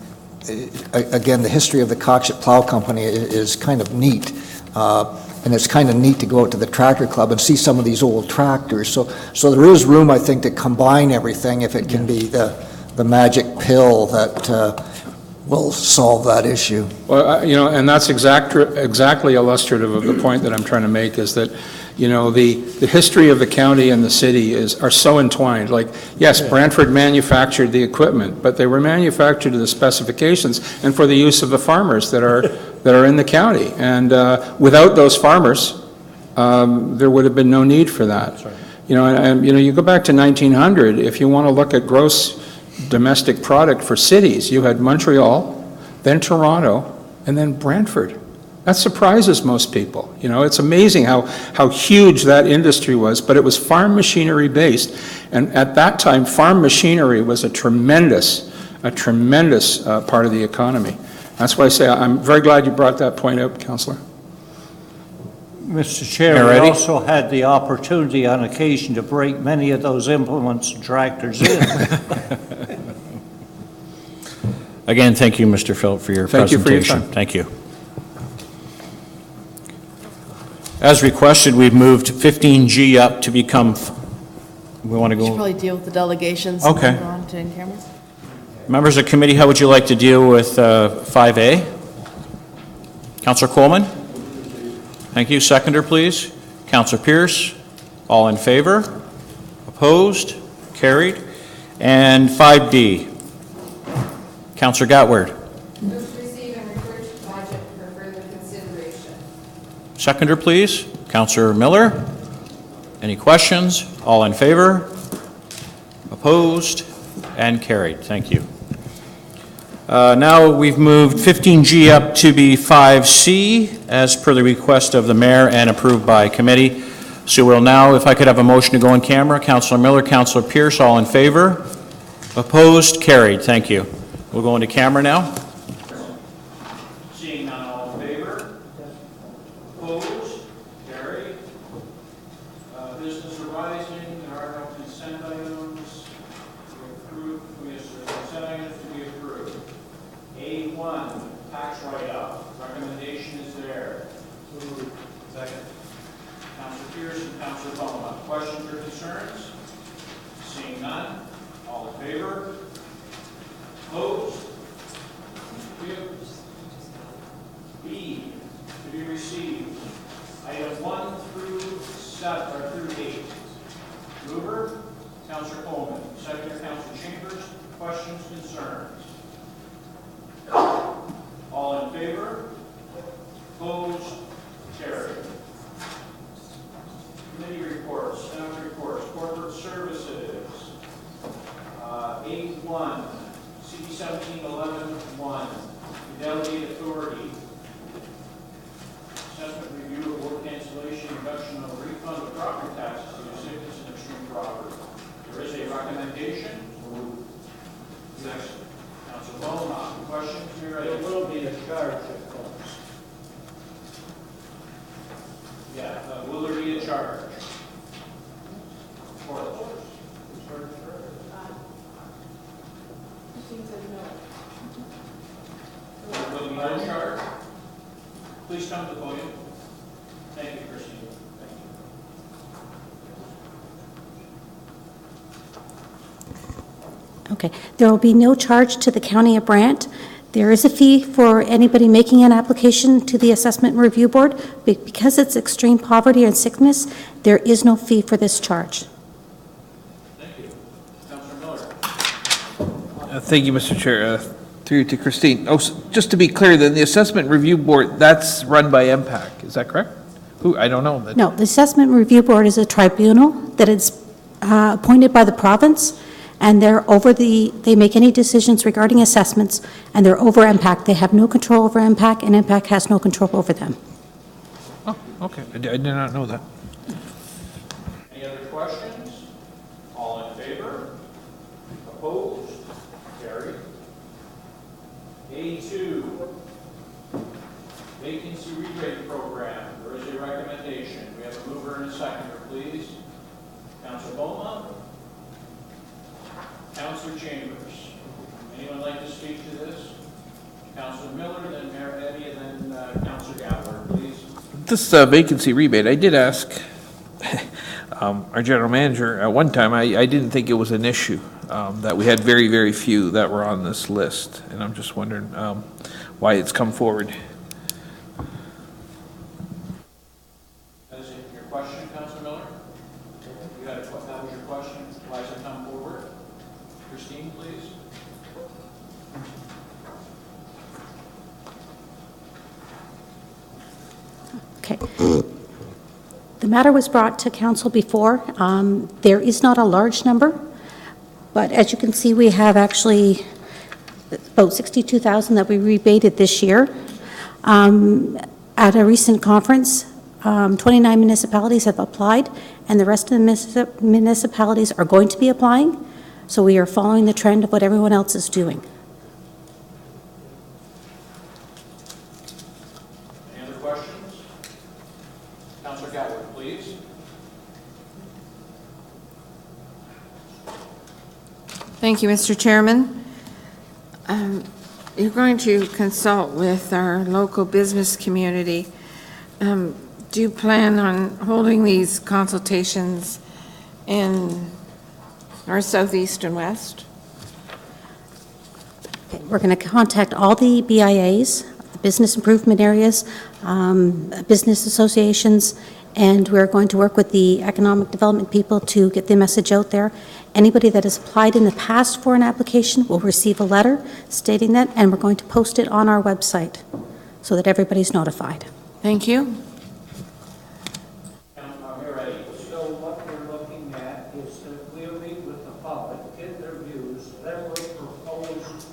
[SPEAKER 4] again, the history of the Cockshit Plow Company is kind of neat. And it's kind of neat to go out to the tractor club and see some of these old tractors. So there is room, I think, to combine everything if it can be the magic pill that will solve that issue.
[SPEAKER 10] Well, and that's exactly illustrative of the point that I'm trying to make, is that, the history of the county and the city are so entwined. Like, yes, Brantford manufactured the equipment, but they were manufactured to the specifications and for the use of the farmers that are in the county. And without those farmers, there would have been no need for that. That's right. You go back to 1900, if you want to look at gross domestic product for cities, you had Montreal, then Toronto, and then Brantford. That surprises most people. It's amazing how huge that industry was, but it was farm machinery based. And at that time, farm machinery was a tremendous part of the economy. That's why I say I'm very glad you brought that point out, Councillor.
[SPEAKER 1] Mr. Chair, we also had the opportunity on occasion to break many of those implements and tractors in.
[SPEAKER 7] Again, thank you, Mr. Phillip, for your presentation.
[SPEAKER 10] Thank you for your time.
[SPEAKER 7] Thank you. As requested, we've moved 15G up to become, we want to
[SPEAKER 2] We should
[SPEAKER 7] go,
[SPEAKER 2] probably deal with the delegations.
[SPEAKER 7] Okay.
[SPEAKER 2] And go on to in-cameras.
[SPEAKER 7] members of committee, how would you like to deal with 5A? Councillor Coleman? Thank you. Seconder, please. Councillor Pierce? All in favor? Opposed? Carried. And 5D. Councillor Gatward?
[SPEAKER 6] Move to receive and refer to budget for further consideration.
[SPEAKER 7] Seconder, please. Councillor Miller? Any questions? All in favor? Opposed? And carried. Thank you. Now we've moved 15G up to be 5C as per the request of the mayor and approved by committee. So we'll now, if I could have a motion to go in camera, Councillor Miller, Councillor Pierce, all in favor? Opposed? Carried. Thank you. We'll go into camera now. Seeing none, all in favor? Opposed? Carried. Business arising, there are no consent items. We have consent items to be approved. A1, tax write-up. Recommendation is there. Second. Councillor Pierce and Councillor Bowman. Questions or concerns? Seeing none, all in favor? Opposed? B, to be received. Item 1 through 7, or through 8. Mover, Councillor Coleman. Seconder, Councillor Chambers. Questions, concerns? All in favor? Opposed? Carried. Committee reports, staff reports, corporate services. A1, CD 1711-1, Fidelity Authority. Assessment review of board cancellation, reduction of refund of property taxes to the sickness and extreme property. There is a recommendation. Next, Councilor Bowman. Questions?
[SPEAKER 5] There will be a charge, of course.
[SPEAKER 7] Yeah, will there be a charge? For it. Will be no charge? Please come to the podium. Thank you, Christine. Thank you.
[SPEAKER 13] Okay. There will be no charge to the County of Brant. There is a fee for anybody making an application to the Assessment Review Board. Because it's extreme poverty and sickness, there is no fee for this charge.
[SPEAKER 7] Thank you. Councilor Miller.
[SPEAKER 11] Thank you, Mr. Chair. Through to Christine. Oh, just to be clear, then the Assessment Review Board, that's run by MPAC, is that correct? Who, I don't know.
[SPEAKER 13] No, the Assessment Review Board is a tribunal that is appointed by the province, and they make any decisions regarding assessments, and they're over MPAC. They have no control over MPAC, and MPAC has no control over them.
[SPEAKER 11] Oh, Okay, I did not know that.
[SPEAKER 7] Any other questions? All in favor? Opposed? Carried. A2, Vacancy Rebate Program. There is a recommendation. We have a mover and a seconder, please. Councilor Beaumont? Councilor Chambers? Anyone like to speak to this? Councilor Miller, then Mayor Eddy, and then Councilor Gallagher, please.
[SPEAKER 11] This vacancy rebate, I did ask our general manager at one time, I didn't think it was an issue, that we had very, very few that were on this list, and I'm just wondering why it's come forward.
[SPEAKER 7] That is your question, Councilor Miller? That was your question. Why has it come forward? Christine, please.
[SPEAKER 13] Okay. The matter was brought to council before. There is not a large number, but as you can see, we have actually about 62,000 that we rebated this year. At a recent conference, 29 municipalities have applied, and the rest of the municipalities are going to be applying, so we are following the trend of what everyone else is doing.
[SPEAKER 7] Any other questions? Councilor Gallagher, please.
[SPEAKER 14] Thank you, Mr. Chairman. You're going to consult with our local business community. Do you plan on holding these consultations in north, south, east, and west?
[SPEAKER 13] Okay, we're going to contact all the BIAs, the business improvement areas, business associations, and we're going to work with the economic development people to get the message out there. Anybody that has applied in the past for an application will receive a letter stating that, and we're going to post it on our website so that everybody's notified.
[SPEAKER 14] Thank you.
[SPEAKER 1] So what we're looking at is that we'll meet with the public, get their views, then we'll propose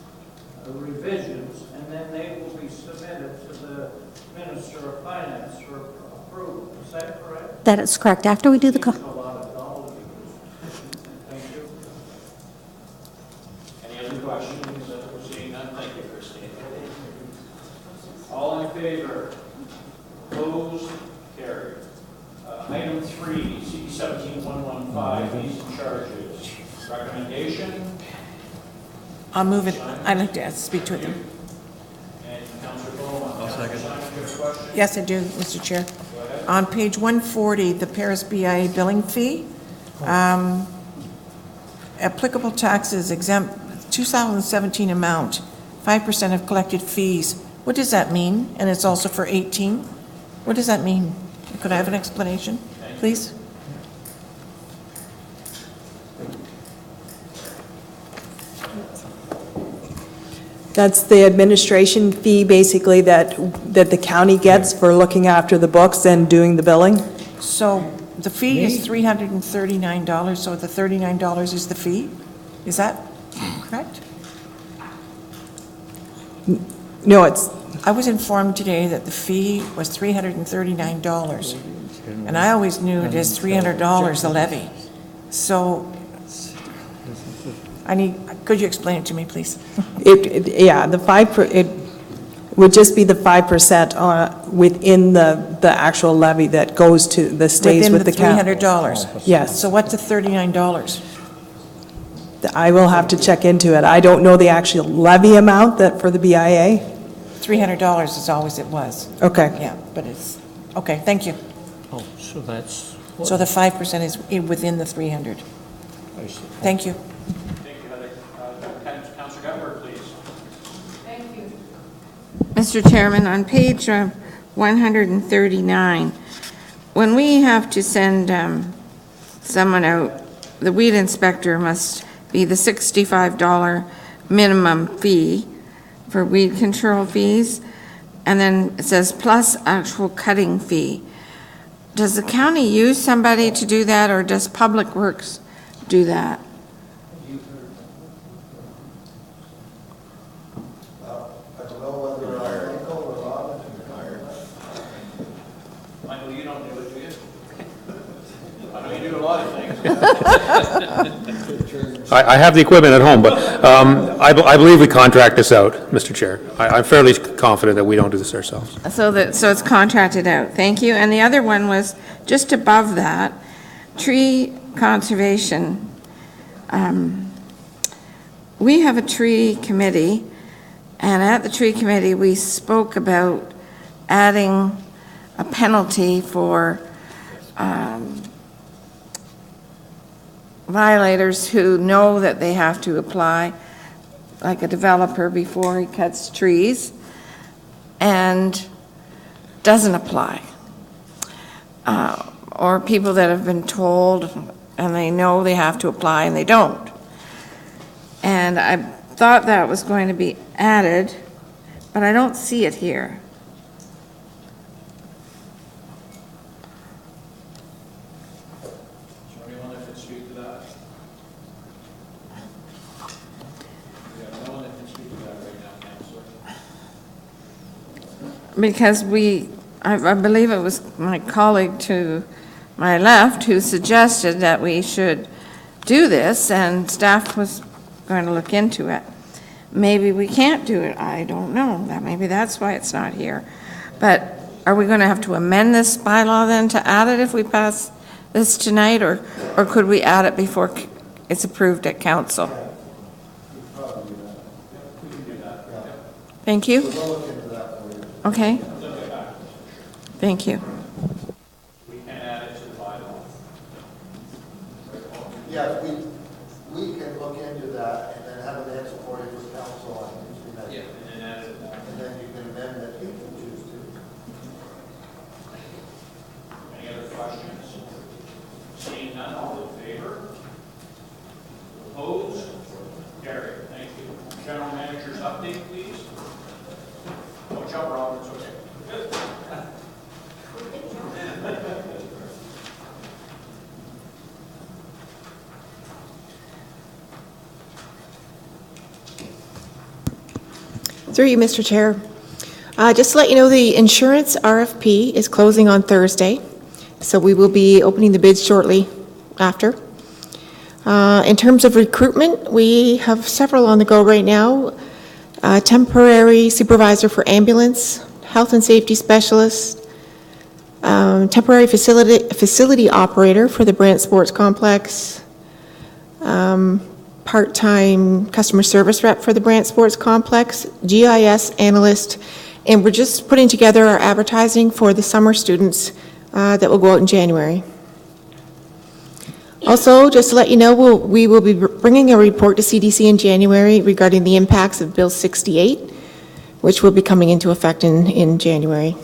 [SPEAKER 1] revisions, and then they will be submitted to the Minister of Finance for approval. Is that correct?
[SPEAKER 13] That is correct. After we do the...
[SPEAKER 1] Thank you.
[SPEAKER 7] Any other questions? We're seeing none. Thank you, Christine. All in favor? Opposed? Carried. Item 3, CD 17115, fees and charges. Recommendation?
[SPEAKER 3] I'll move it. I'd like to speak to them.
[SPEAKER 7] And Councilor Beaumont. I'll second.
[SPEAKER 3] Yes, I do, Mr. Chair. On page 140, the Paris BIA billing fee, applicable taxes exempt 2017 amount, 5% of collected fees. What does that mean? And it's also for 18? What does that mean? Could I have an explanation, please?
[SPEAKER 15] That's the administration fee, basically, that the county gets for looking after the books and doing the billing.
[SPEAKER 3] So the fee is $339, so the $39 is the fee? Is that correct?
[SPEAKER 15] No, it's...
[SPEAKER 3] I was informed today that the fee was $339, and I always knew it as $300 the levy. So could you explain it to me, please?
[SPEAKER 15] Yeah, it would just be the 5% within the actual levy that goes to, that stays with the county.
[SPEAKER 3] Within the $300?
[SPEAKER 15] Yes.
[SPEAKER 3] So what's the $39?
[SPEAKER 15] I will have to check into it. I don't know the actual levy amount that for the BIA.
[SPEAKER 3] $300 is always it was.
[SPEAKER 15] Okay.
[SPEAKER 3] Yeah, but it's, okay, thank you.
[SPEAKER 1] Oh, so that's...
[SPEAKER 3] So the 5% is within the 300.
[SPEAKER 1] I see.
[SPEAKER 3] Thank you.
[SPEAKER 7] Thank you, Heather. Councilor Gallagher, please.
[SPEAKER 14] Thank you. Mr. Chairman, on page 139, when we have to send someone out, the weed inspector must be the $65 minimum fee for weed control fees, and then it says plus actual cutting fee. Does the county use somebody to do that, or does Public Works do that?
[SPEAKER 5] I don't know whether Michael or Rob.
[SPEAKER 7] Michael, you
[SPEAKER 16] I have the equipment at home, but I believe we contract this out, Mr. Chair. I'm fairly confident that we don't do this ourselves.
[SPEAKER 14] So it's contracted out. Thank you. And the other one was just above that, tree conservation. We have a tree committee, and at the tree committee, we spoke about adding a penalty for violators who know that they have to apply, like a developer before he cuts trees, and doesn't apply. Or people that have been told and they know they have to apply and they don't. And I thought that was going to be added, but I don't see it here. Because I believe it was my colleague to my left who suggested that we should do this, and staff was going to look into it. Maybe we can't do it, I don't know. Maybe that's why it's not here. But are we going to have to amend this bylaw then to add it if we pass this tonight, or could we add it before it's approved at council? Thank you. Okay. Thank you.
[SPEAKER 5] We can add it to the bylaw.
[SPEAKER 4] Yeah, we can look into that and then have an answer for you for council on Tuesday night.
[SPEAKER 5] Yeah, and then add it.
[SPEAKER 4] And then you can amend that if you choose to.
[SPEAKER 5] Any other questions? Seeing none, all in favor? Opposed? Carried. Thank you. General Manager's update, please. Don't jump, Robert, it's okay. Good.
[SPEAKER 17] Through you, Mr. Chair. Just to let you know, the insurance RFP is closing on Thursday, so we will be opening the bids shortly after. In terms of recruitment, we have several on the go right now. Temporary supervisor for ambulance, health and safety specialist, temporary facility operator for the Brandt Sports Complex, part-time customer service rep for the Brandt Sports Complex, GIS analyst, and we're just putting together our advertising for the summer students that will go out in January. Also, just to let you know, we will be bringing a report to CDC in January regarding the impacts of Bill 68, which will be coming into effect in January.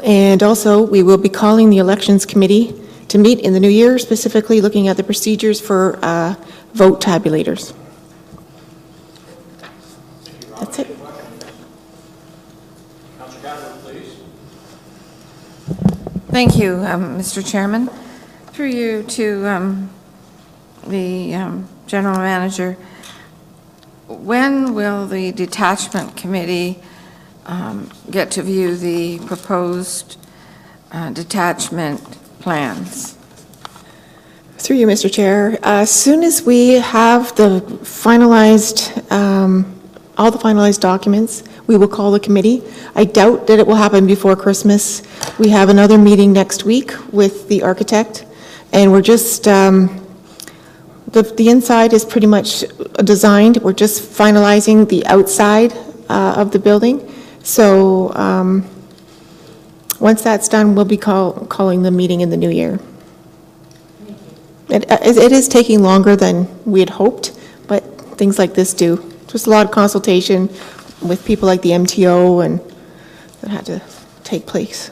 [SPEAKER 17] And also, we will be calling the Elections Committee to meet in the new year, specifically looking at the procedures for vote tabulators. That's it.
[SPEAKER 5] Councilor Catlin, please.
[SPEAKER 14] Thank you, Mr. Chairman. Through you to the General Manager, when will the Detachment Committee get to view the proposed detachment plans?
[SPEAKER 17] Through you, Mr. Chair. As soon as we have the finalized, all the finalized documents, we will call the committee. I doubt that it will happen before Christmas. We have another meeting next week with the architect, and we're just, the inside is pretty much designed. We're just finalizing the outside of the building. So once that's done, we'll be calling the meeting in the new year. It is taking longer than we had hoped, but things like this do. Just a lot of consultation with people like the MTO and that had to take place.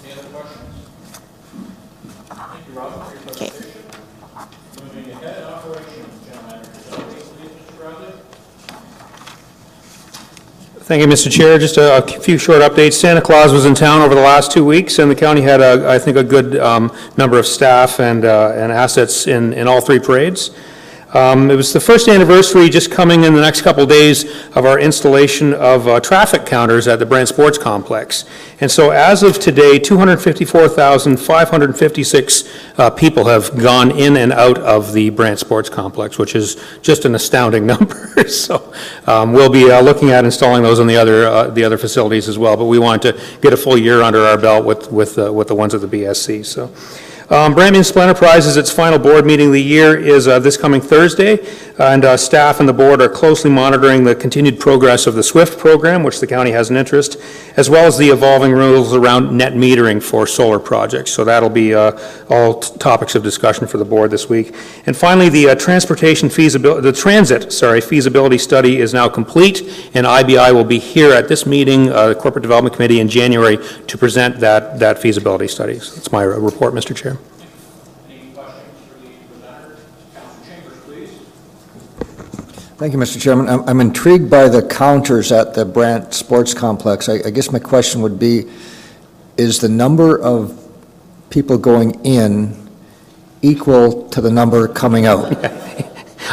[SPEAKER 5] Any other questions? Thank you, Robert, for your presentation. Moving ahead, operations, General Manager's update, please, Mr. Bradley.
[SPEAKER 16] Thank you, Mr. Chair. Just a few short updates. Santa Claus was in town over the last 2 weeks, and the county had, I think, a good number of staff and assets in all three parades. It was the first anniversary just coming in the next couple of days of our installation of traffic counters at the Brant Sports Complex. And so as of today, 254,556 people have gone in and out of the Brant Sports Complex, which is just an astounding number. So we'll be looking at installing those on the other facilities as well, but we want to get a full year under our belt with the ones at the BSC. So. Brant Municipal Enterprises, its final board meeting of the year is this coming Thursday, and staff and the board are closely monitoring the continued progress of the SWIFT program, which the county has an interest, as well as the evolving rules around net metering for solar projects. So that'll be all topics of discussion for the board this week. And finally, the transit feasibility study is now complete, and IBI will be here at this meeting, the Corporate Development Committee, in January to present that feasibility study. So that's my report, Mr. Chair.
[SPEAKER 5] Any questions for the presenter? Councilor Chambers, please.
[SPEAKER 4] Thank you, Mr. Chairman. I'm intrigued by the counters at the Brant Sports Complex. I guess my question would be, is the number of people going in equal to the number coming out?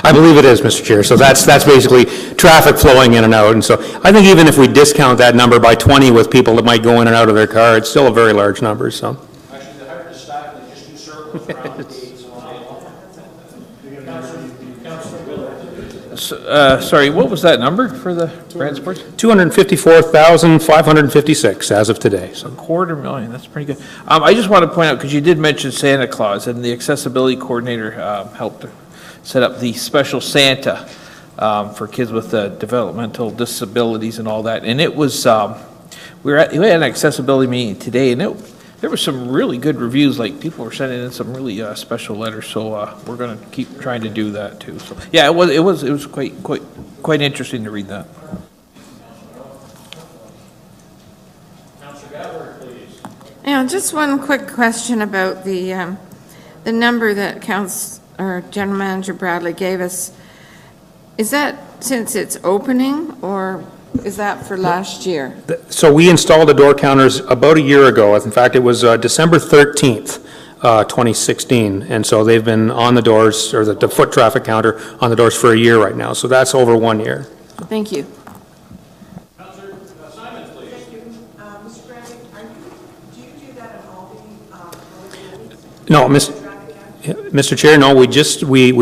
[SPEAKER 16] I believe it is, Mr. Chair. So that's basically traffic flowing in and out. And so I think even if we discount that number by 20 with people that might go in and out of their car, it's still a very large number. So.
[SPEAKER 5] Actually, they hired the staff and they just do circles around the gates all day long. Councilor Willard.
[SPEAKER 11] Sorry, what was that number for the Brant Sports?
[SPEAKER 16] 254,556 as of today. So.
[SPEAKER 11] $250,000, that's pretty good. I just want to point out, because you did mention Santa Claus, and the accessibility coordinator helped set up the special Santa for kids with developmental disabilities and all that. And it was, we had an accessibility meeting today, and there were some really good reviews. Like, people were sending in some really special letters. So we're going to keep trying to do that too. So yeah, it was quite interesting to read that.
[SPEAKER 5] Councilor Gabbard, please.
[SPEAKER 14] Yeah, just one quick question about the number that General Manager Bradley gave us. Is that since it's opening, or is that for last year?
[SPEAKER 16] So we installed the door counters about a year ago. In fact, it was December 13th, 2016. And so they've been on the doors, or the foot traffic counter on the doors for a year right now. So that's over 1 year.
[SPEAKER 14] Thank you.
[SPEAKER 5] Councilor Simon, please.
[SPEAKER 3] Thank you. Mr. Brandt, do you do that in all the
[SPEAKER 16] No, Mr. Chair, no, we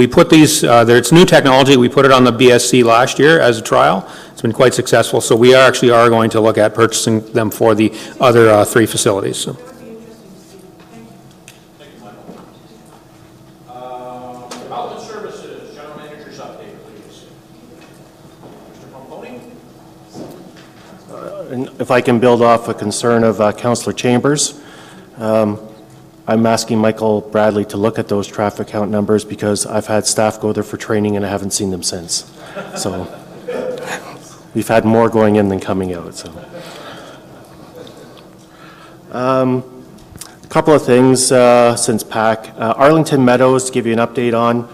[SPEAKER 16] put these, it's new technology, we put it on the BSC last year as a trial. It's been quite successful, so we are going to look at purchasing them for the other three facilities. So.
[SPEAKER 5] Thank you, Michael. Development Services, General Manager's update, please. Mr. Pomponi?
[SPEAKER 18] If I can build off a concern of Councillor Chambers, I'm asking Michael Bradley to look at those traffic count numbers because I've had staff go there for training and I haven't seen them since. So we've had more going in than coming out. So a couple of things since PAC. Arlington Meadows, to give you an update on,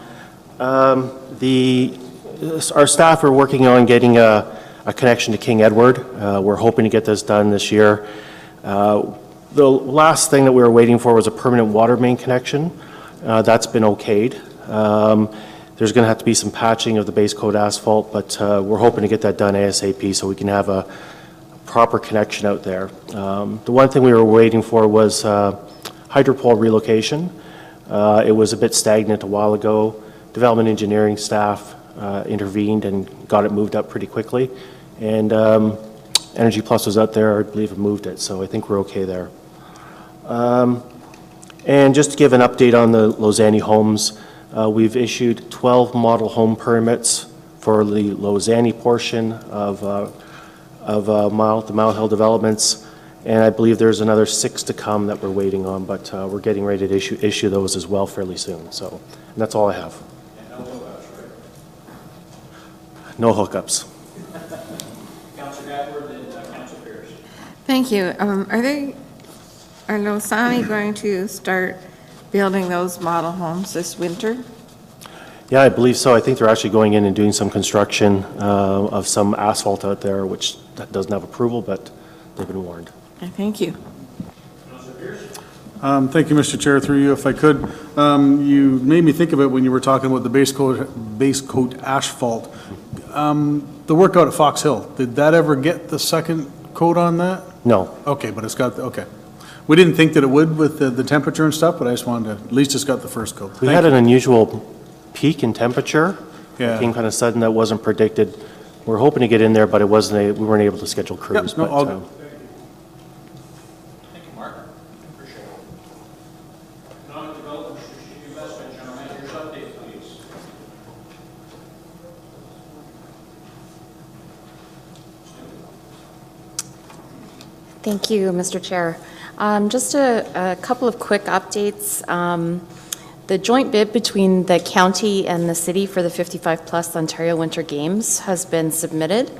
[SPEAKER 18] our staff are working on getting a connection to King Edward. We're hoping to get this done this year. The last thing that we were waiting for was a permanent water main connection. That's been okayed. There's going to have to be some patching of the base coat asphalt, but we're hoping to get that done ASAP so we can have a proper connection out there. The one thing we were waiting for was hydropole relocation. It was a bit stagnant a while ago. Development engineering staff intervened and got it moved up pretty quickly. And Energy Plus was out there, I believe, and moved it, so I think we're okay there. And just to give an update on the Lozani homes, we've issued 12 model home permits for the Lozani portion of the Mile Hill developments, and I believe there's another 6 to come that we're waiting on, but we're getting ready to issue those as well fairly soon. So, and that's all I have.
[SPEAKER 5] And no hookups, right?
[SPEAKER 18] No hookups.
[SPEAKER 5] Councilor Gabbard and Councilor Pierce.
[SPEAKER 14] Thank you. Are Lozani going to start building those model homes this winter?
[SPEAKER 18] Yeah, I believe so. I think they're actually going in and doing some construction of some asphalt out there, which doesn't have approval, but they've been warned.
[SPEAKER 14] Thank you.
[SPEAKER 5] Councilor Pierce.
[SPEAKER 12] Thank you, Mr. Chair, through you, if I could. You made me think of it when you were talking about the base coat asphalt. The work out at Fox Hill, did that ever get the second coat on that?
[SPEAKER 18] No.
[SPEAKER 12] Okay, but it's got, okay. We didn't think that it would with the temperature and stuff, but I just wanted to, at least it's got the first coat.
[SPEAKER 18] We had an unusual peak in temperature.
[SPEAKER 12] Yeah.
[SPEAKER 18] It came kind of sudden, that wasn't predicted. We were hoping to get in there, but it wasn't, we weren't able to schedule crews.
[SPEAKER 12] Yep, no,
[SPEAKER 18] but,
[SPEAKER 12] all good.
[SPEAKER 5] Thank you, Mark. Appreciate it. Economic Development Strategic Investment, General Manager's update, please.
[SPEAKER 19] Thank you, Mr. Chair. Just a couple of quick updates. The joint bid between the county and the city for the 55-plus Ontario Winter Games has been submitted.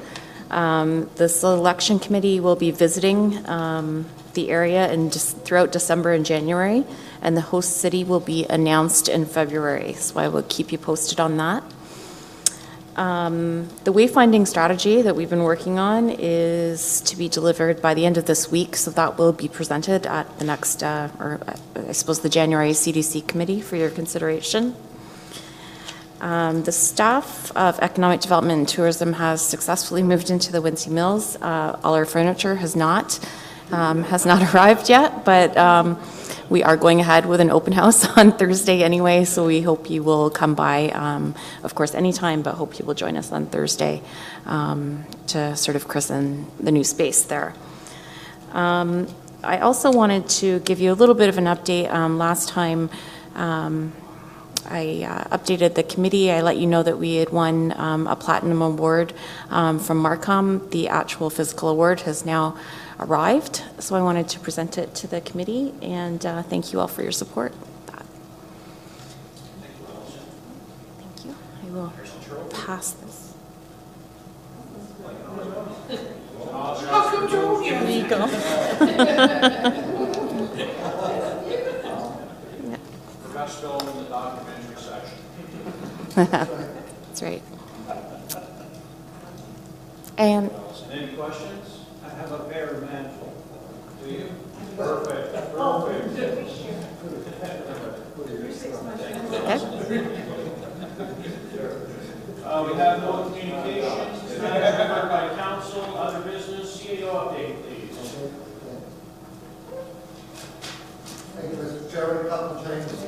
[SPEAKER 19] The selection committee will be visiting the area throughout December and January, and the host city will be announced in February, so I will keep you posted on that. The Wayfinding Strategy that we've been working on is to be delivered by the end of this week, so that will be presented at the next, or I suppose the January CDC committee for your consideration. The staff of Economic Development and Tourism has successfully moved into the Wincy Mills. All our furniture has not arrived yet, but we are going ahead with an open house on Thursday anyway, so we hope you will come by, of course, anytime, but hope you will join us on Thursday to sort of christen the new space there. I also wanted to give you a little bit of an update. Last time I updated the committee, I let you know that we had won a platinum award from Marcom. The actual physical award has now arrived, so I wanted to present it to the committee, and thank you all for your support. Thank you. I will pass this. There you go.
[SPEAKER 5] The best film in the documentary section.
[SPEAKER 19] That's right. And
[SPEAKER 5] Any questions?
[SPEAKER 1] I have a bare mantle.
[SPEAKER 5] Do you? Perfect. Perfect. We have no communications. Matters covered by council, other business, CAO update, please.
[SPEAKER 6] Thank you, Mr. Chairman. A couple of changes.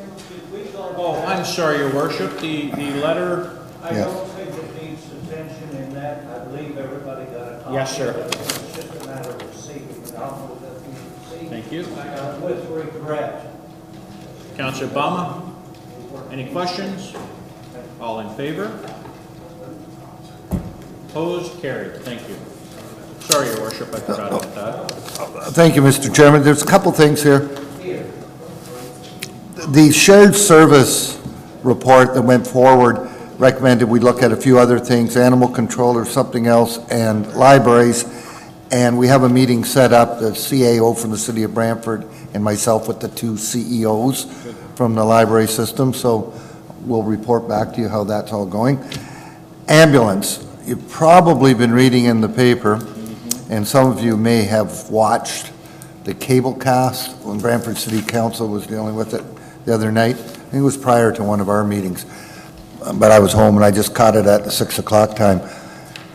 [SPEAKER 7] Oh, I'm sorry, Your Worship, the letter.
[SPEAKER 1] I don't think it needs attention in that. I believe everybody got a copy.
[SPEAKER 7] Yes, sir.
[SPEAKER 1] It's just a matter of receiving it. I'll move that we receive.
[SPEAKER 7] Thank you.
[SPEAKER 1] With regret.
[SPEAKER 7] Councillor Bama, any questions? All in favor? Opposed? Carried. Thank you. Sorry, Your Worship, I forgot about that.
[SPEAKER 20] Thank you, Mr. Chairman. There's a couple things here. The shared service report that went forward recommended we look at a few other things, animal control or something else, and libraries. And we have a meeting set up, the CAO from the city of Brantford and myself with the two CEOs from the library system. So we'll report back to you how that's all going. Ambulance. You've probably been reading in the paper, and some of you may have watched the cable cast when Brantford City Council was dealing with it the other night. I think it was prior to one of our meetings, but I was home and I just caught it at the 6 o'clock time.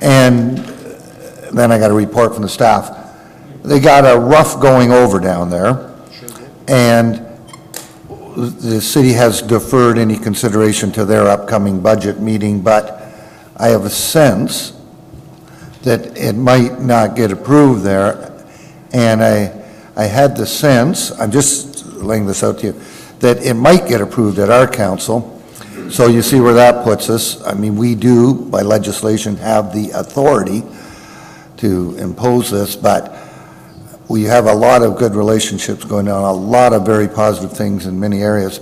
[SPEAKER 20] And then I got a report from the staff. They got a rough going over down there, and the city has deferred any consideration to their upcoming budget meeting, but I have a sense that it might not get approved there. And I had the sense, I'm just laying this out to you, that it might get approved at our council. So you see where that puts us. I mean, we do, by legislation, have the authority to impose this, but we have a lot of good relationships going on, a lot of very positive things in many areas.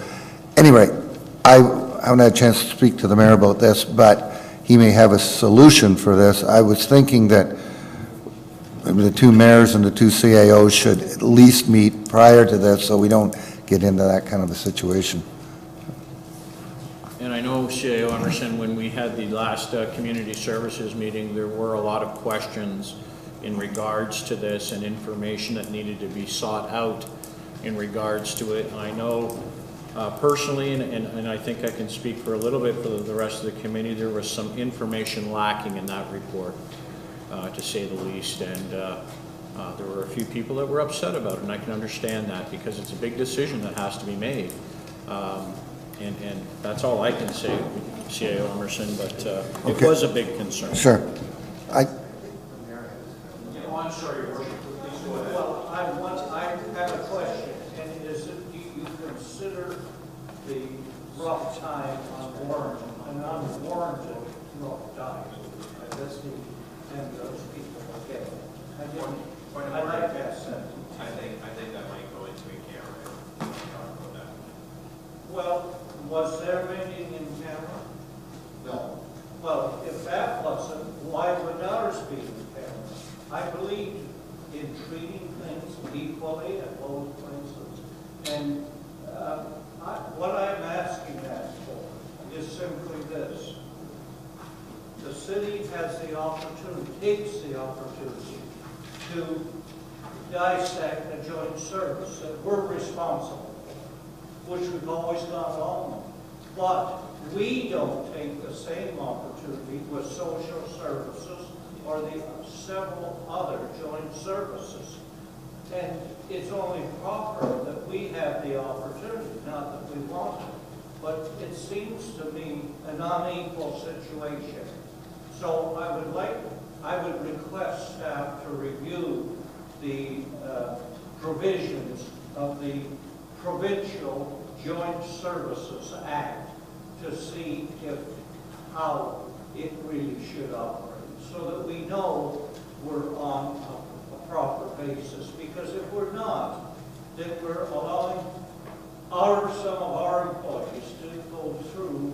[SPEAKER 20] Anyway, I haven't had a chance to speak to the mayor about this, but he may have a solution for this. I was thinking that maybe the two mayors and the two CAOs should at least meet prior to this so we don't get into that kind of a situation.
[SPEAKER 7] And I know, CAO Emerson, when we had the last community services meeting, there were a lot of questions in regards to this and information that needed to be sought out in regards to it. I know personally, and I think I can speak for a little bit for the rest of the committee, there was some information lacking in that report, to say the least, and there were a few people that were upset about it, and I can understand that because it's a big decision that has to be made. And that's all I can say, CAO Emerson, but it was a big concern.
[SPEAKER 20] Sure.
[SPEAKER 1] I'm sorry, Your Worship, please go ahead. Well, I have a question, and is it, do you consider the rough time unwarranted, an unwarranted rough time? That's the, and those people, okay. I like that sentence.
[SPEAKER 5] I think that might go into a camera.
[SPEAKER 1] Well, was there meeting in camera? No. Well, if that wasn't, why would ours be in camera? I believe in treating things equally at both places. And what I'm asking that for is simply this. The city has the opportunity, takes the opportunity to dissect a joint service that we're responsible for, which we've always gone on. But we don't take the same opportunity with social services or the several other joint services. And it's only proper that we have the opportunity, not that we want it. But it seems to me an unequal situation. So I would request staff to review the provisions of the Provincial Joint Services Act to see how it really should operate, so that we know we're on a proper basis. Because if we're not, then we're allowing some of our employees to go through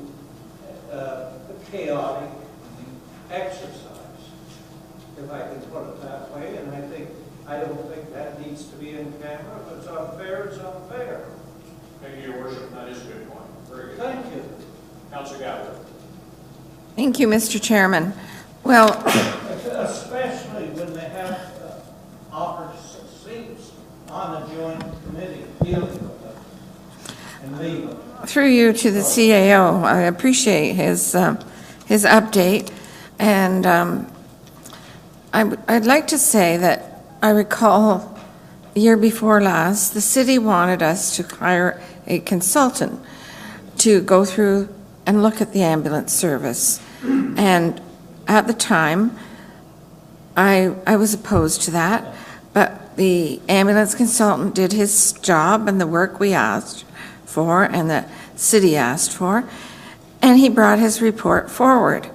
[SPEAKER 1] a chaotic exercise, if I can put it that way. And I don't think that needs to be in camera. If it's unfair, it's unfair.
[SPEAKER 5] Thank you, Your Worship. That is a good point. Very good.
[SPEAKER 1] Thank you.
[SPEAKER 5] Councilor Gallagher.
[SPEAKER 14] Thank you, Mr. Chairman. Well,
[SPEAKER 1] especially when they have offered seats on a joint committee dealing with it and legal.
[SPEAKER 14] through you to the CAO, I appreciate his update, and I'd like to say that I recall the year before last, the city wanted us to hire a consultant to go through and look at the ambulance service. And at the time, I was opposed to that, but the ambulance consultant did his job and the work we asked for and the city asked for, and he brought his report forward.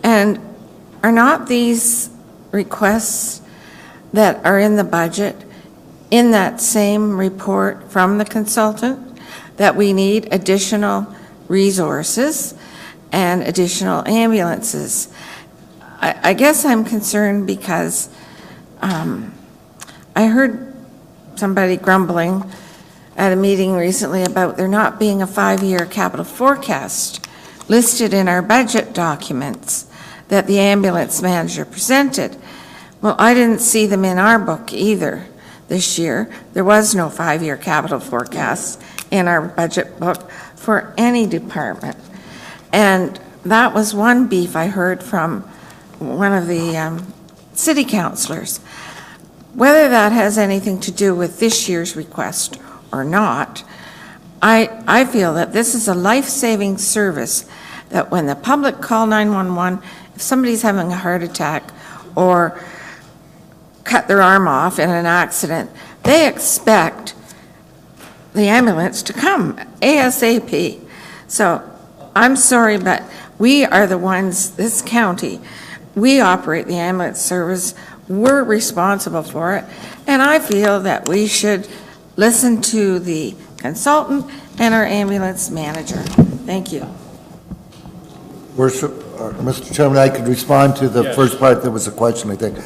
[SPEAKER 14] And are not these requests that are in the budget in that same report from the consultant, that we need additional resources and additional ambulances? I guess I'm concerned because I heard somebody grumbling at a meeting recently about there not being a 5-year capital forecast listed in our budget documents that the ambulance manager presented. Well, I didn't see them in our book either this year. There was no 5-year capital forecast in our budget book for any department. And that was one beef I heard from one of the city councilors. Whether that has anything to do with this year's request or not, I feel that this is a life-saving service, that when the public call 911, if somebody's having a heart attack or cut their arm off in an accident, they expect the ambulance to come ASAP. So I'm sorry, but we are the ones, this county, we operate the ambulance service, we're responsible for it, and I feel that we should listen to the consultant and our ambulance manager. Thank you.
[SPEAKER 20] Worship, Mr. Chairman, I could respond to the
[SPEAKER 7] Yes.
[SPEAKER 20] first part. There was a question, I think.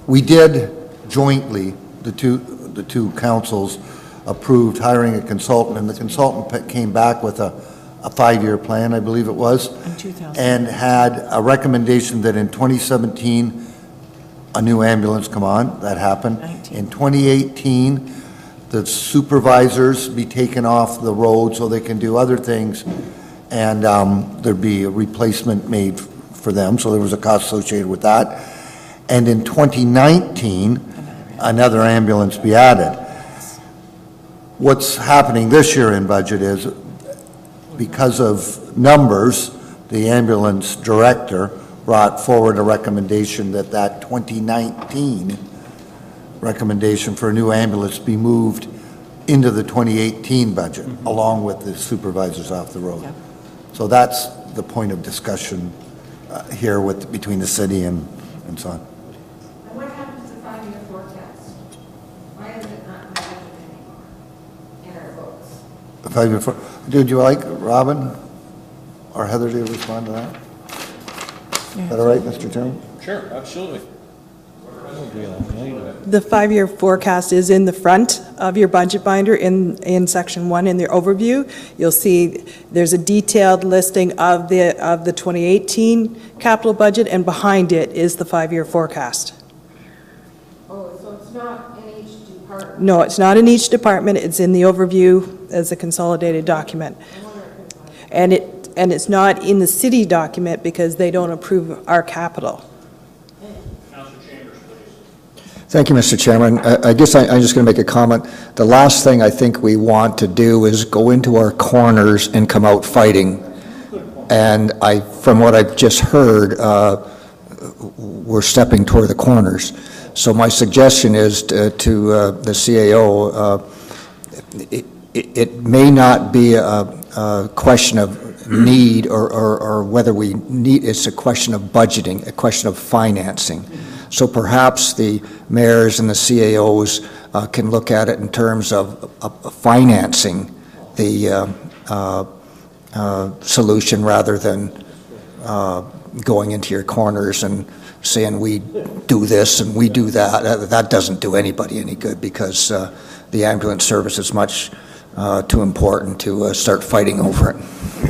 [SPEAKER 20] We did jointly, the two councils approved hiring a consultant, and the consultant came back with a 5-year plan, I believe it was,
[SPEAKER 3] In 2000.
[SPEAKER 20] and had a recommendation that in 2017, a new ambulance come on. That happened. In 2018, the supervisors be taken off the road so they can do other things, and there'd be a replacement made for them, so there was a cost associated with that. And in 2019, another ambulance be added. What's happening this year in budget is, because of numbers, the ambulance director brought forward a recommendation that that 2019 recommendation for a new ambulance be moved into the 2018 budget, along with the supervisors off the road. So that's the point of discussion here between the city and so on.
[SPEAKER 6] And what happens to the 5-year forecast? Why is it not measured anymore in our books?
[SPEAKER 20] The 5-year Did you like Robin or Heather to respond to that? Is that all right, Mr. Chairman?
[SPEAKER 11] Sure, absolutely.
[SPEAKER 15] The 5-year forecast is in the front of your budget binder in section 1 in the overview. You'll see there's a detailed listing of the 2018 capital budget, and behind it is the 5-year forecast.
[SPEAKER 6] Oh, so it's not in each department?
[SPEAKER 15] No, it's not in each department. It's in the overview as a consolidated document. And it's not in the city document because they don't approve our capital.
[SPEAKER 4] Thank you, Mr. Chairman. I guess I'm just going to make a comment. The last thing I think we want to do is go into our corners and come out fighting. And from what I've just heard, we're stepping toward the corners. So my suggestion is to the CAO, it may not be a question of need or whether we need, it's a question of budgeting, a question of financing. So perhaps the mayors and the CAOs can look at it in terms of financing the solution rather than going into your corners and saying we do this and we do that. That doesn't do anybody any good because the ambulance service is much too important to start fighting over it.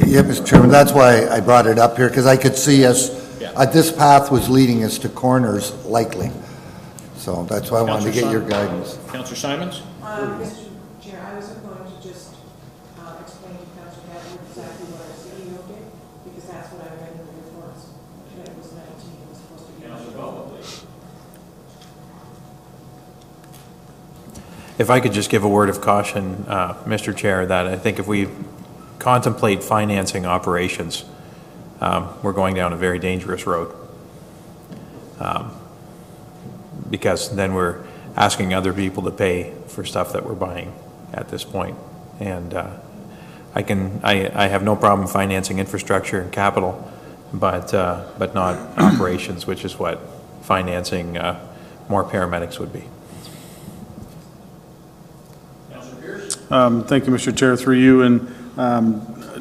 [SPEAKER 20] Yeah, Mr. Chairman, that's why I brought it up here, because I could see us, this path was leading us to corners likely. So that's why I wanted to get your guidance.
[SPEAKER 5] Councillor Simons?
[SPEAKER 3] Mr. Chair, I was going to just explain to Councillor Hadley exactly what our CEO did, because that's what I read in the reports. That it was 19, it was supposed to be.
[SPEAKER 5] Councillor Bowman, please.
[SPEAKER 21] If I could just give a word of caution, Mr. Chair, that I think if we contemplate financing operations, we're going down a very dangerous road. Because then we're asking other people to pay for stuff that we're buying at this point. And I have no problem financing infrastructure and capital, but not operations, which is what financing more paramedics would be.
[SPEAKER 12] Thank you, Mr. Chair, through you. And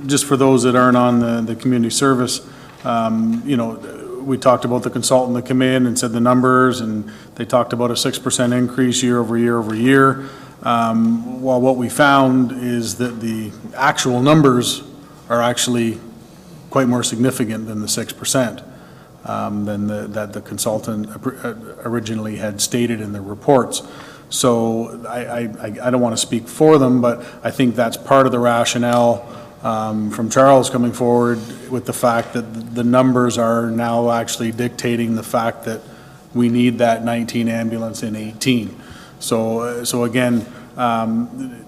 [SPEAKER 12] just for those that aren't on the community service, you know, we talked about the consultant that came in and said the numbers, and they talked about a 6% increase year over year over year. While what we found is that the actual numbers are actually quite more significant than the 6% that the consultant originally had stated in the reports. So I don't want to speak for them, but I think that's part of the rationale from Charles coming forward with the fact that the numbers are now actually dictating the fact that we need that 19 ambulance in 18. So again, the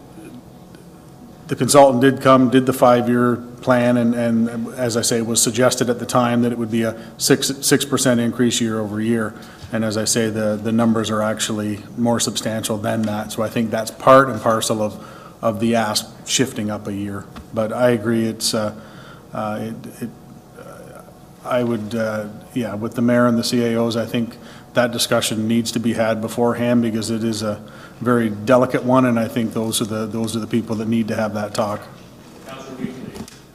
[SPEAKER 12] consultant did come, did the 5-year plan, and as I say, it was suggested at the time that it would be a 6% increase year over year. And as I say, the numbers are actually more substantial than that. So I think that's part and parcel of the ask shifting up a year. But I agree, it's I would yeah, with the mayor and the CAOs, I think that discussion needs to be had beforehand because it is a very delicate one, and I think those are the people that need to have that talk.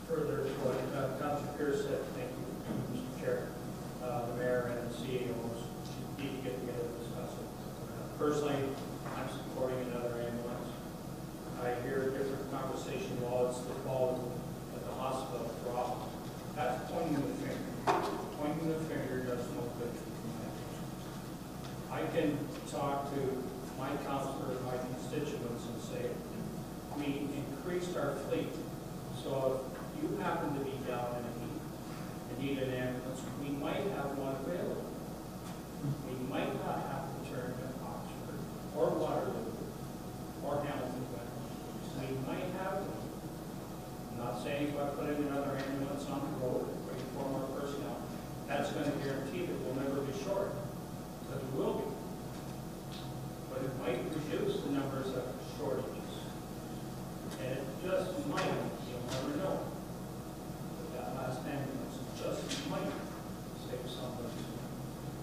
[SPEAKER 22] Further to what Councillor Pierce said, thank you, Mr. Chair. The mayor and CAOs need to get together and discuss it. Personally, I'm supporting another ambulance. I hear a different conversation while it's the fall at the hospital drop. That's pointing the finger. Pointing the finger does no good. I can talk to my counselor, my constituents, and say, say, we increased our fleet. So if you happen to be down in a heat and need an ambulance, we might have one available. We might not have to turn to Oxford or Waterloo or Hamilton. We might have them. I'm not saying if I put in another ambulance on the road, waiting for more personnel, that's going to guarantee that we'll never be short, because we will be. But it might reduce the numbers of shortages. And it just might, you'll never know. But that last ambulance just might save somebody.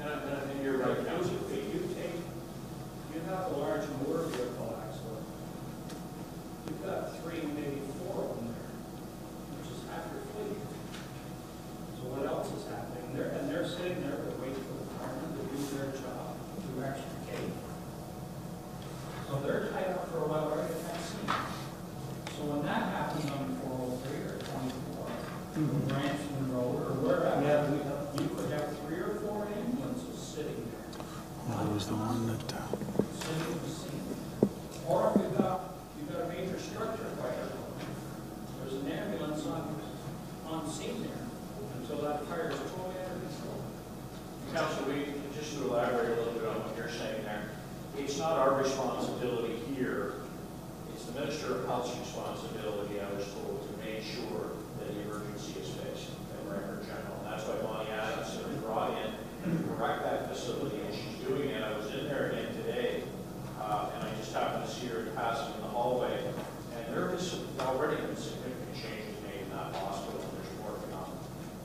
[SPEAKER 22] And you're right, you have a large motor vehicle accident. You've got 3, maybe 4 of them there, which is half your fleet. So what else is happening? They're sitting there to wait for the firemen to do their job, to actually pay. So they're tied up for a while right at that scene. So when that happens on 403 or 24, Branson Road or wherever, you could have 3 or 4 ambulances sitting there.
[SPEAKER 12] That was the one that...
[SPEAKER 22] Sitting at the scene. Or if you've got a major structure fire, there's an ambulance on scene there until that fire is totally under control.
[SPEAKER 5] Councilor, just to elaborate a little bit on what you're saying there, it's not our responsibility here, it's the Minister of Health's responsibility, I was told, to make sure that the emergency is fixed at Record General. And that's why Bonnie Adams was brought in to correct that facility, and she's doing it. I was in there again today, and I just happened to see her passing in the hallway, and there has already been significant changes made in that hospital, and there's more to come.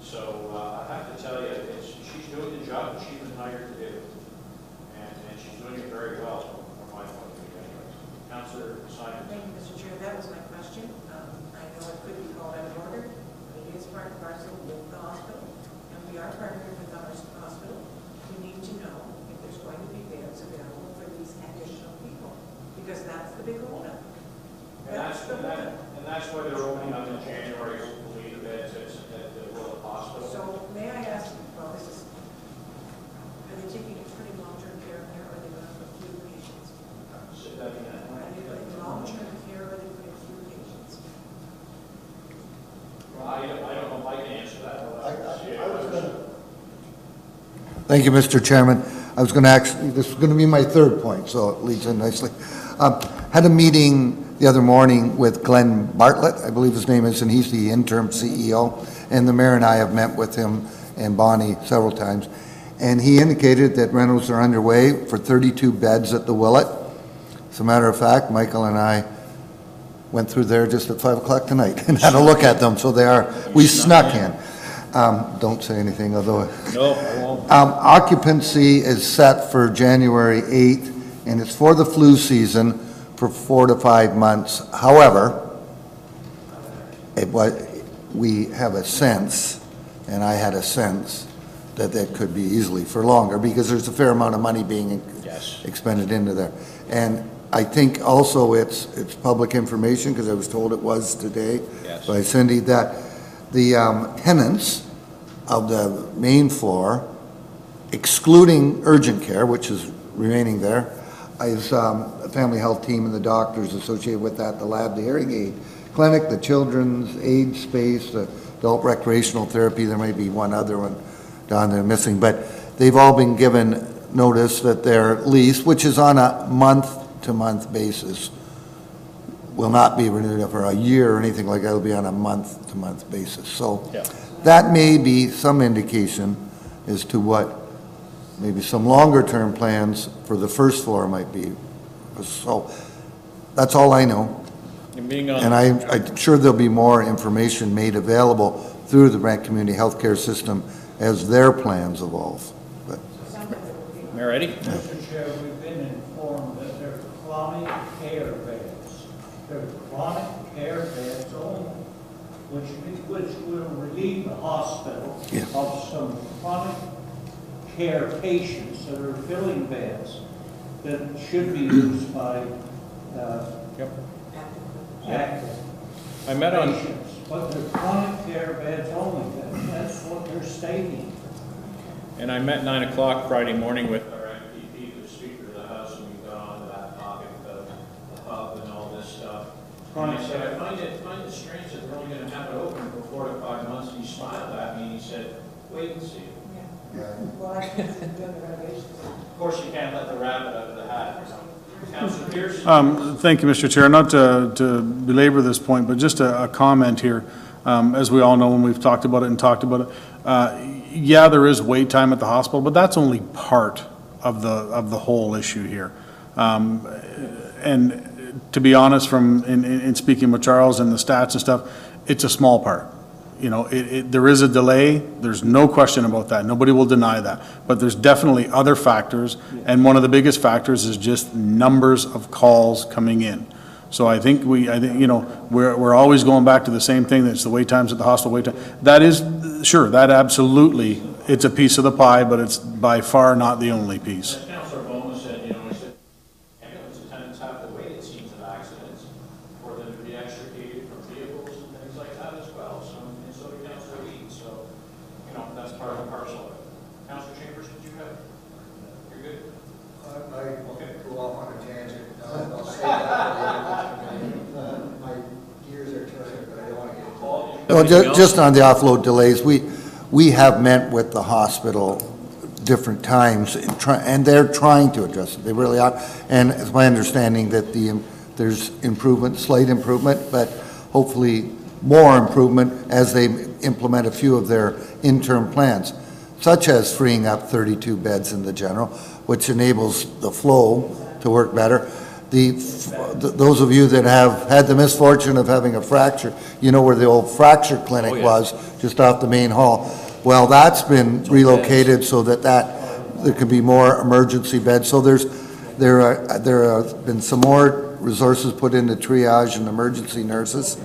[SPEAKER 5] So I have to tell you, she's doing the job that she's been hired to do, and she's doing it very well from my point of view anyways. Councillor Simon.
[SPEAKER 6] Thank you, Mr. Chair. That was my question. I know it could be called out of order, but it is part and parcel with the hospital, and we are partnering with the hospital. We need to know if there's going to be beds available for these additional people, because that's the big holdup.
[SPEAKER 5] And that's why they're opening up in January, to leave the beds at the Willow Hospital.
[SPEAKER 6] So may I ask, well, are they taking pretty long-term care in there, or are they going to put few patients?
[SPEAKER 5] Say that again.
[SPEAKER 6] Are they putting long-term care, or are they putting few patients?
[SPEAKER 5] Well, I don't know if I can answer that.
[SPEAKER 20] Thank you, Mr. Chairman. I was going to actually, this is going to be my third point, so it leads in nicely. Had a meeting the other morning with Glenn Bartlett, I believe his name is, and he's the interim CEO. And the mayor and I have met with him and Bonnie several times. And he indicated that rentals are underway for 32 beds at the Willett. As a matter of fact, Michael and I went through there just at 5 o'clock tonight and had a look at them. So they are, we snuck in. Don't say anything, although.
[SPEAKER 7] No, I won't.
[SPEAKER 20] Occupancy is set for January 8th, and it's for the flu season for 4 to 5 months. However, we have a sense, and I had a sense, that that could be easily for longer, because there's a fair amount of money being expended into there. And I think also it's public information, because I was told it was today by Cindy, that the tenants of the main floor, excluding urgent care, which is remaining there, is a family health team and the doctors associated with that, the lab, the hearing aid clinic, the children's aid space, the adult recreational therapy, there may be one other one down there missing, but they've all been given notice that their lease, which is on a month-to-month basis, will not be renewed for a year or anything like that. It'll be on a month-to-month basis. So that may be some indication as to what maybe some longer-term plans for the first floor might be. So that's all I know. And I'm sure there'll be more information made available through the Brant Community Healthcare System as their plans evolve. But
[SPEAKER 7] Mayor Eddy?
[SPEAKER 1] Mr. Chair, we've been informed that they're chronic care beds. They're chronic care beds only, which will relieve the hospital of some chronic care patients that are filling beds that should be used by active
[SPEAKER 7] I met on
[SPEAKER 1] patients. But they're chronic care beds only. That's what they're stating.
[SPEAKER 7] And I met 9 o'clock Friday morning with
[SPEAKER 5] our MPP, the Speaker of the House, and we got on to that topic of the hub and all this Wait and see.
[SPEAKER 6] Well, I can't doing the renovations.
[SPEAKER 5] Of course, you can't let the rabbit out of the hat. Councilor Pearson?
[SPEAKER 12] Thank you, Mr. Chair. Not to belabor this point, but just a comment here. As we all know, when we've talked about it, yeah, there is wait time at the hospital, but that's only part of the whole issue here. And to be honest, in speaking with Charles and the stats and stuff, it's a small part. You know, there is a delay. There's no question about that. Nobody will deny that. But there's definitely other factors, and one of the biggest factors is just numbers of calls coming in. So I think you know, we're always going back to the same thing. That's the wait times at the hospital. Wait time. That is sure. That absolutely, it's a piece of the pie, but it's by far not the only piece.
[SPEAKER 5] As Councilor Bowman said, you know, he said ambulance attendants have to wait, it seems, of accidents for them to be extricated from vehicles and things like that as well. So, and so do Councilor Weed. So, you know, that's part of the parcel of it. Councilor Chambers, did you have? You're good?
[SPEAKER 4] I
[SPEAKER 5] Okay.
[SPEAKER 4] go off on a tangent. I'll say that my gears are turning, but I don't want to get into
[SPEAKER 20] Well, just on the offload delays, we have met with the hospital different times, and they're trying to address it. They really are. And it's my understanding that there's improvement, slight improvement, but hopefully more improvement as they implement a few of their interim plans, such as freeing up 32 beds in the general, which enables the flow to work better. Those of you that have had the misfortune of having a fracture, you know where the old fracture clinic was, just off the main hall. Well, that's been relocated so that there can be more emergency beds. So there have been some more resources put into triage and emergency nurses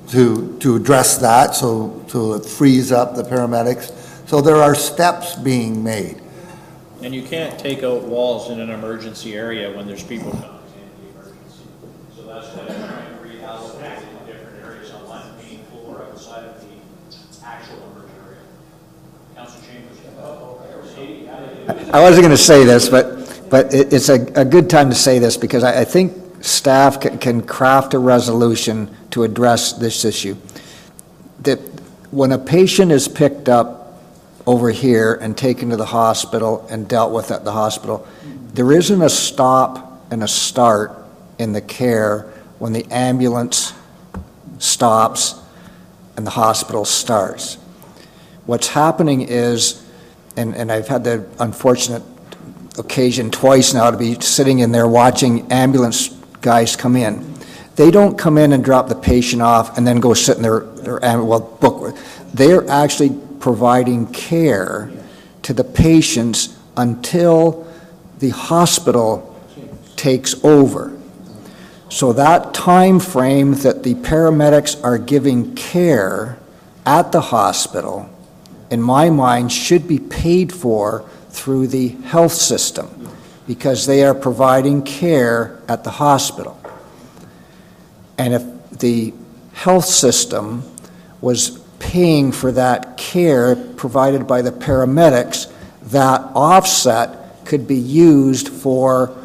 [SPEAKER 20] to address that, so it frees up the paramedics. So there are steps being made.
[SPEAKER 7] And you can't take out walls in an emergency area when there's people coming in the emergency.
[SPEAKER 5] So that's why they're trying to reallocate in different areas on one main floor outside of the actual emergency area. Councilor Chambers?
[SPEAKER 4] I wasn't going to say this, but it's a good time to say this, because I think staff can craft a resolution to address this issue. That when a patient is picked up over here and taken to the hospital and dealt with at the hospital, there isn't a stop and a start in the care when the ambulance stops and the hospital starts. What's happening is, and I've had the unfortunate occasion twice now to be sitting in there watching ambulance guys come in. They don't come in and drop the patient off and then go sit in their book. They're actually providing care to the patients until the hospital takes over. So that time frame that the paramedics are giving care at the hospital, in my mind, should be paid for through the health system, because they are providing care at the hospital. And if the health system was paying for that care provided by the paramedics, that offset could be used for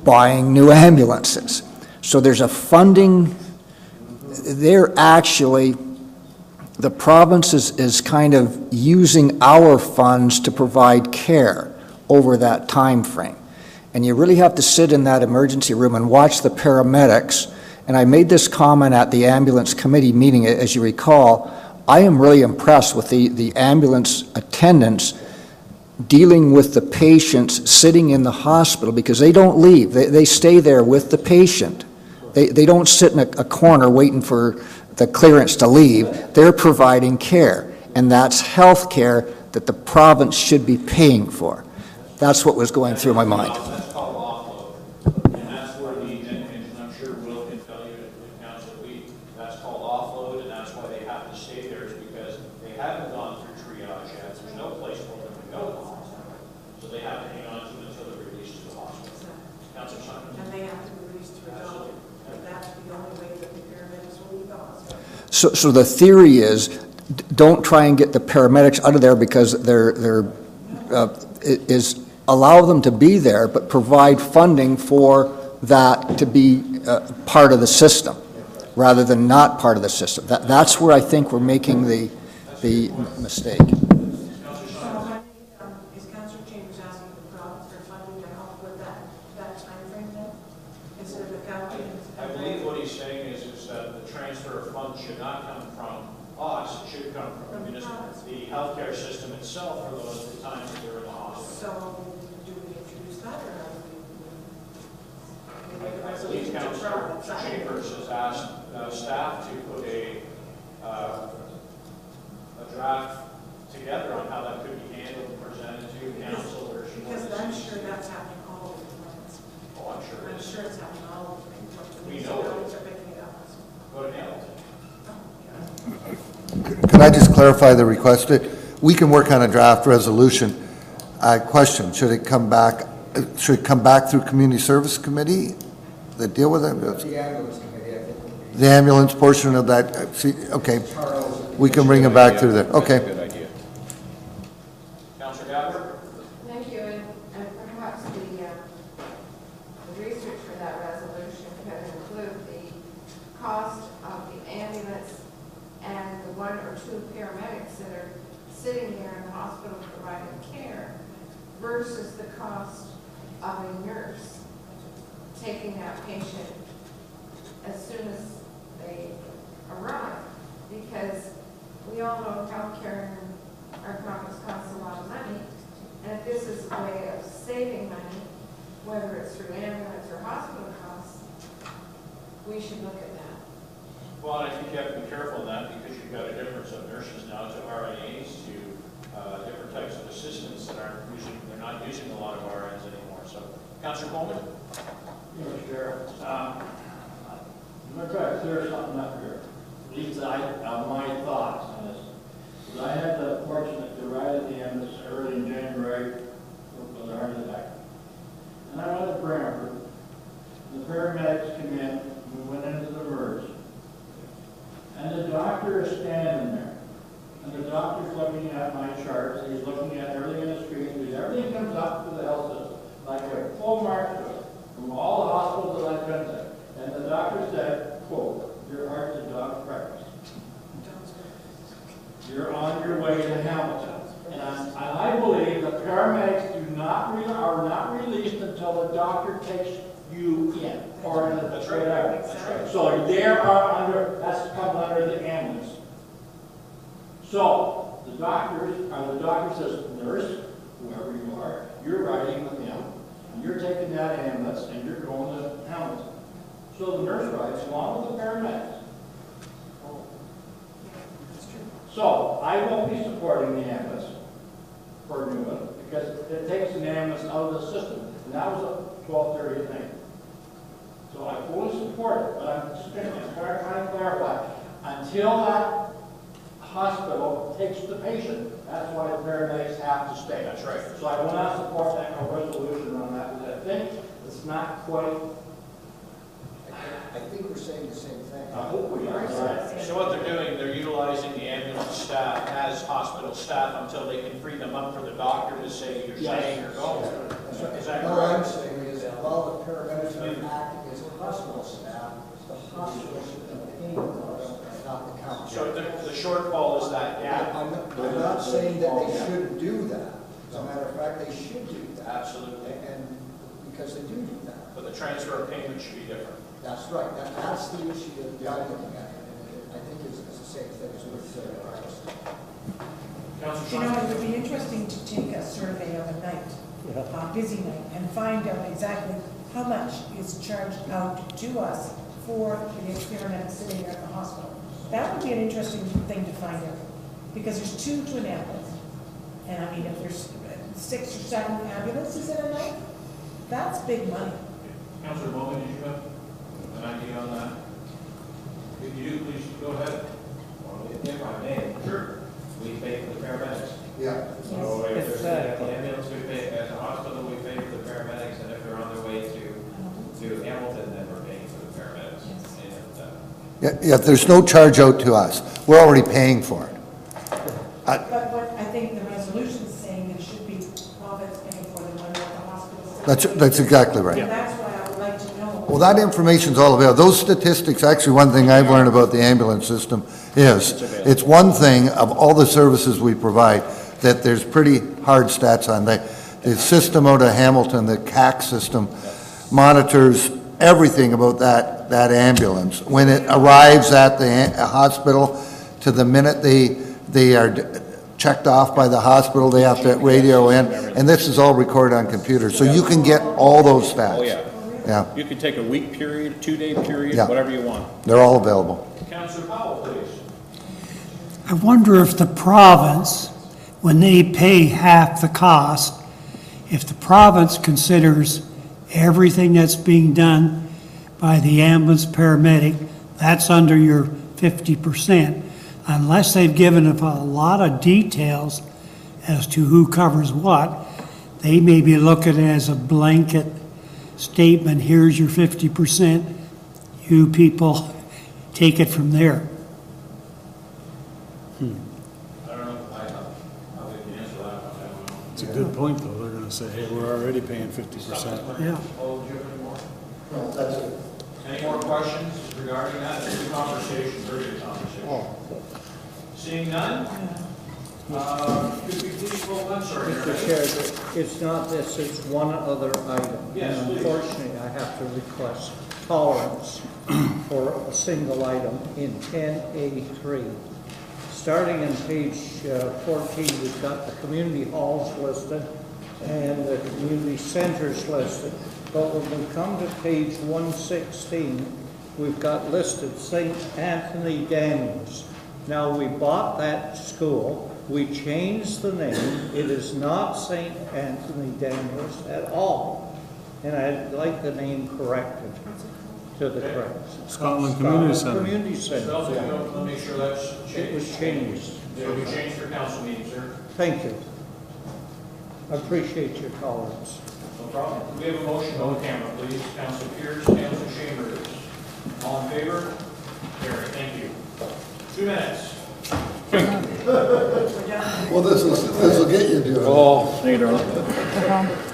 [SPEAKER 4] buying new ambulances. So there's a funding, the province is kind of using our funds to provide care over that time frame. And you really have to sit in that emergency room and watch the paramedics. And I made this comment at the ambulance committee meeting, as you recall. I am really impressed with the ambulance attendants dealing with the patients sitting in the hospital, because they don't leave. They stay there with the patient. They don't sit in a corner waiting for the clearance to leave. They're providing care, and that's health care that the province should be paying for. That's what was going through my mind.
[SPEAKER 5] That's called offload. And that's where and I'm sure Will can tell you, and Councilor Weed, that's called offload, and that's why they have to stay there, is because they haven't gone through triage yet. There's no place for them to go to the hospital. So they have to hang on to them until they're released to the hospital. Councilor Simon?
[SPEAKER 6] And they have to be released to go. And that's the only way that the paramedics will leave the hospital.
[SPEAKER 4] So the theory is, don't try and get the paramedics out of there, because allow them to be there, but provide funding for that to be part of the system, rather than not part of the system. That's where I think we're making the mistake.
[SPEAKER 5] myself for those at the times that they're in the hospital.
[SPEAKER 6] So, do we introduce that, or how do we?
[SPEAKER 5] I believe Councilor Chambers has asked staff to put a draft together on how that could be handled and presented to council or she wants
[SPEAKER 6] Because I'm sure that's happening all over the place.
[SPEAKER 5] Oh, I'm sure
[SPEAKER 6] I'm
[SPEAKER 5] it is.
[SPEAKER 6] sure it's happening all over.
[SPEAKER 5] We know it.
[SPEAKER 6] They're picking it up.
[SPEAKER 5] Go to Hamilton.
[SPEAKER 20] Can I just clarify the request? We can work on a draft resolution. Question, should it come back through Community Service Committee that deal with it?
[SPEAKER 4] The ambulance committee, I think.
[SPEAKER 20] The ambulance portion of that, okay. We can bring it back through there, okay.
[SPEAKER 5] Councilor Gabler?
[SPEAKER 14] Thank you, and perhaps the research for that resolution could include the cost of the ambulance and the 1 or 2 paramedics that are sitting there in the hospital providing care versus the cost of a nurse taking that patient as soon as they arrive. Because we all know healthcare and our problems cost a lot of money. And if this is a way of saving money, whether it's through ambulance or hospital costs, we should look at that.
[SPEAKER 5] Well, and I think you have to be careful in that because you've got a difference of nurses now to RIAs to different types of assistants that they're not using a lot of RNs anymore. So, Councilor Coleman?
[SPEAKER 8] Mr. Chair, I'm going to try to clear something up here. At least my thoughts on this. I had the fortunate to ride at the ambulance early in January with the heart attack. And I went to Brant. The paramedics came in, we went into the MERS. And the doctor is standing there. And the doctor's looking at my charts, and he's looking at everything in the screen, because everything comes up to the health system, like a full mark to it, from all the hospitals that I've been to. And the doctor said, quote, "Your heart's a dog practice. You're on your way to Hamilton." And I believe the paramedics are not released until the doctor takes you in, or in the whatever. So they are that's come under the ambulance. So the doctor says, "Nurse, whoever you are, you're riding with him, and you're taking that ambulance, and you're going to Hamilton." So the nurse rides along with the paramedics. So I won't be supporting the ambulance for a new one because it takes an ambulance out of the system. And that was a 12:30 thing. So I fully support it, but I'm just trying to clarify. Until that hospital takes the patient, that's why the paramedics have to stay.
[SPEAKER 5] That's right.
[SPEAKER 8] So I will not support that resolution on that because I think it's not quite.
[SPEAKER 4] I think we're saying the same thing.
[SPEAKER 8] I hope we are.
[SPEAKER 5] So what they're doing, they're utilizing the ambulance staff as hospital staff until they can free them up for the doctor to say you're staying or going. Is that
[SPEAKER 4] All I'm
[SPEAKER 5] correct?
[SPEAKER 4] saying is that while the paramedics are acting as hospital staff, the hospital should be paying for us, not the county.
[SPEAKER 5] So the shortfall is that gap.
[SPEAKER 4] I'm not saying that they shouldn't do that. As a matter of fact, they should do that.
[SPEAKER 5] Absolutely.
[SPEAKER 4] And because they do that.
[SPEAKER 5] But the transfer of payment should be different.
[SPEAKER 4] That's right. That's the issue that I'm looking at. And I think it's the same thing as with
[SPEAKER 6] You know, it would be interesting to take a survey of a night, a busy night, and find out exactly how much is charged out to us for the experiment sitting there at the hospital. That would be an interesting thing to find out, because there's 2 to an ambulance. And I mean, if there's 6 or 7 ambulances in a night, that's big money.
[SPEAKER 5] Councilor Bowman, did you have an idea on that? If you do, please go ahead.
[SPEAKER 9] If I may.
[SPEAKER 5] Sure.
[SPEAKER 9] We pay for the paramedics.
[SPEAKER 20] Yeah.
[SPEAKER 9] So if there's an ambulance, we pay, at the hospital, we pay for the paramedics, and if they're on their way to Hamilton, then we're paying for the paramedics. And,
[SPEAKER 20] Yeah, there's no charge out to us. We're already paying for it.
[SPEAKER 6] But what I think the resolution is saying it should be profits paying for them when they're at the hospital.
[SPEAKER 20] That's exactly right.
[SPEAKER 6] And that's why I would like to know.
[SPEAKER 20] Well, that information's all available. Those statistics, actually, one thing I've learned about the ambulance system is, it's one thing of all the services we provide, that there's pretty hard stats on. The system out of Hamilton, the CAC system, monitors everything about that ambulance. When it arrives at the hospital, to the minute they are checked off by the hospital, they have to radio in, and this is all recorded on computer, so you can get all those stats.
[SPEAKER 7] Oh, yeah.
[SPEAKER 20] Yeah,
[SPEAKER 7] You can take a week period, 2-day period,
[SPEAKER 20] Yeah.
[SPEAKER 7] whatever you want.
[SPEAKER 20] they're all available.
[SPEAKER 5] Councillor Powell, please.
[SPEAKER 2] I wonder if the province, when they pay half the cost, if the province considers everything that's being done by the ambulance paramedic, that's under your 50%. Unless they've given a lot of details as to who covers what, they may be looking as a blanket statement, here's your 50%, you people take it from there.
[SPEAKER 5] I don't know how they can answer that. I don't know.
[SPEAKER 12] It's a good point, though. They're going to say, hey, we're already paying 50%.
[SPEAKER 2] Yeah.
[SPEAKER 5] Oh, do you have any more? No, that's it. Any more questions regarding that? It's a good conversation, very good conversation. Seeing none? Could we please, well, I'm sorry.
[SPEAKER 1] Mr. Chair, it's not this, it's one other item.
[SPEAKER 5] Yes,
[SPEAKER 1] And
[SPEAKER 5] please.
[SPEAKER 1] unfortunately, I have to request tolerance for a single item in 10A3. Starting on page 14, we've got the community halls listed and the community centers listed. But when we come to page 116, we've got listed St. Anthony Daniels. Now, we bought that school, we changed the name, it is not St. Anthony Daniels at all. And I'd like the name corrected to the correct.
[SPEAKER 12] Scotland Community Center.
[SPEAKER 1] Community Center.
[SPEAKER 5] Let me make sure that's changed.
[SPEAKER 1] It was changed.
[SPEAKER 5] It'll be changed for council meeting, sir.
[SPEAKER 1] Thank you. I appreciate your tolerance.
[SPEAKER 5] No problem. We have a motion on camera, please. Council Pierce, Council Chambers. All in favor? Carried. Thank you. 2 minutes.
[SPEAKER 20] Well, this will get you, Joe.
[SPEAKER 7] Oh, later on.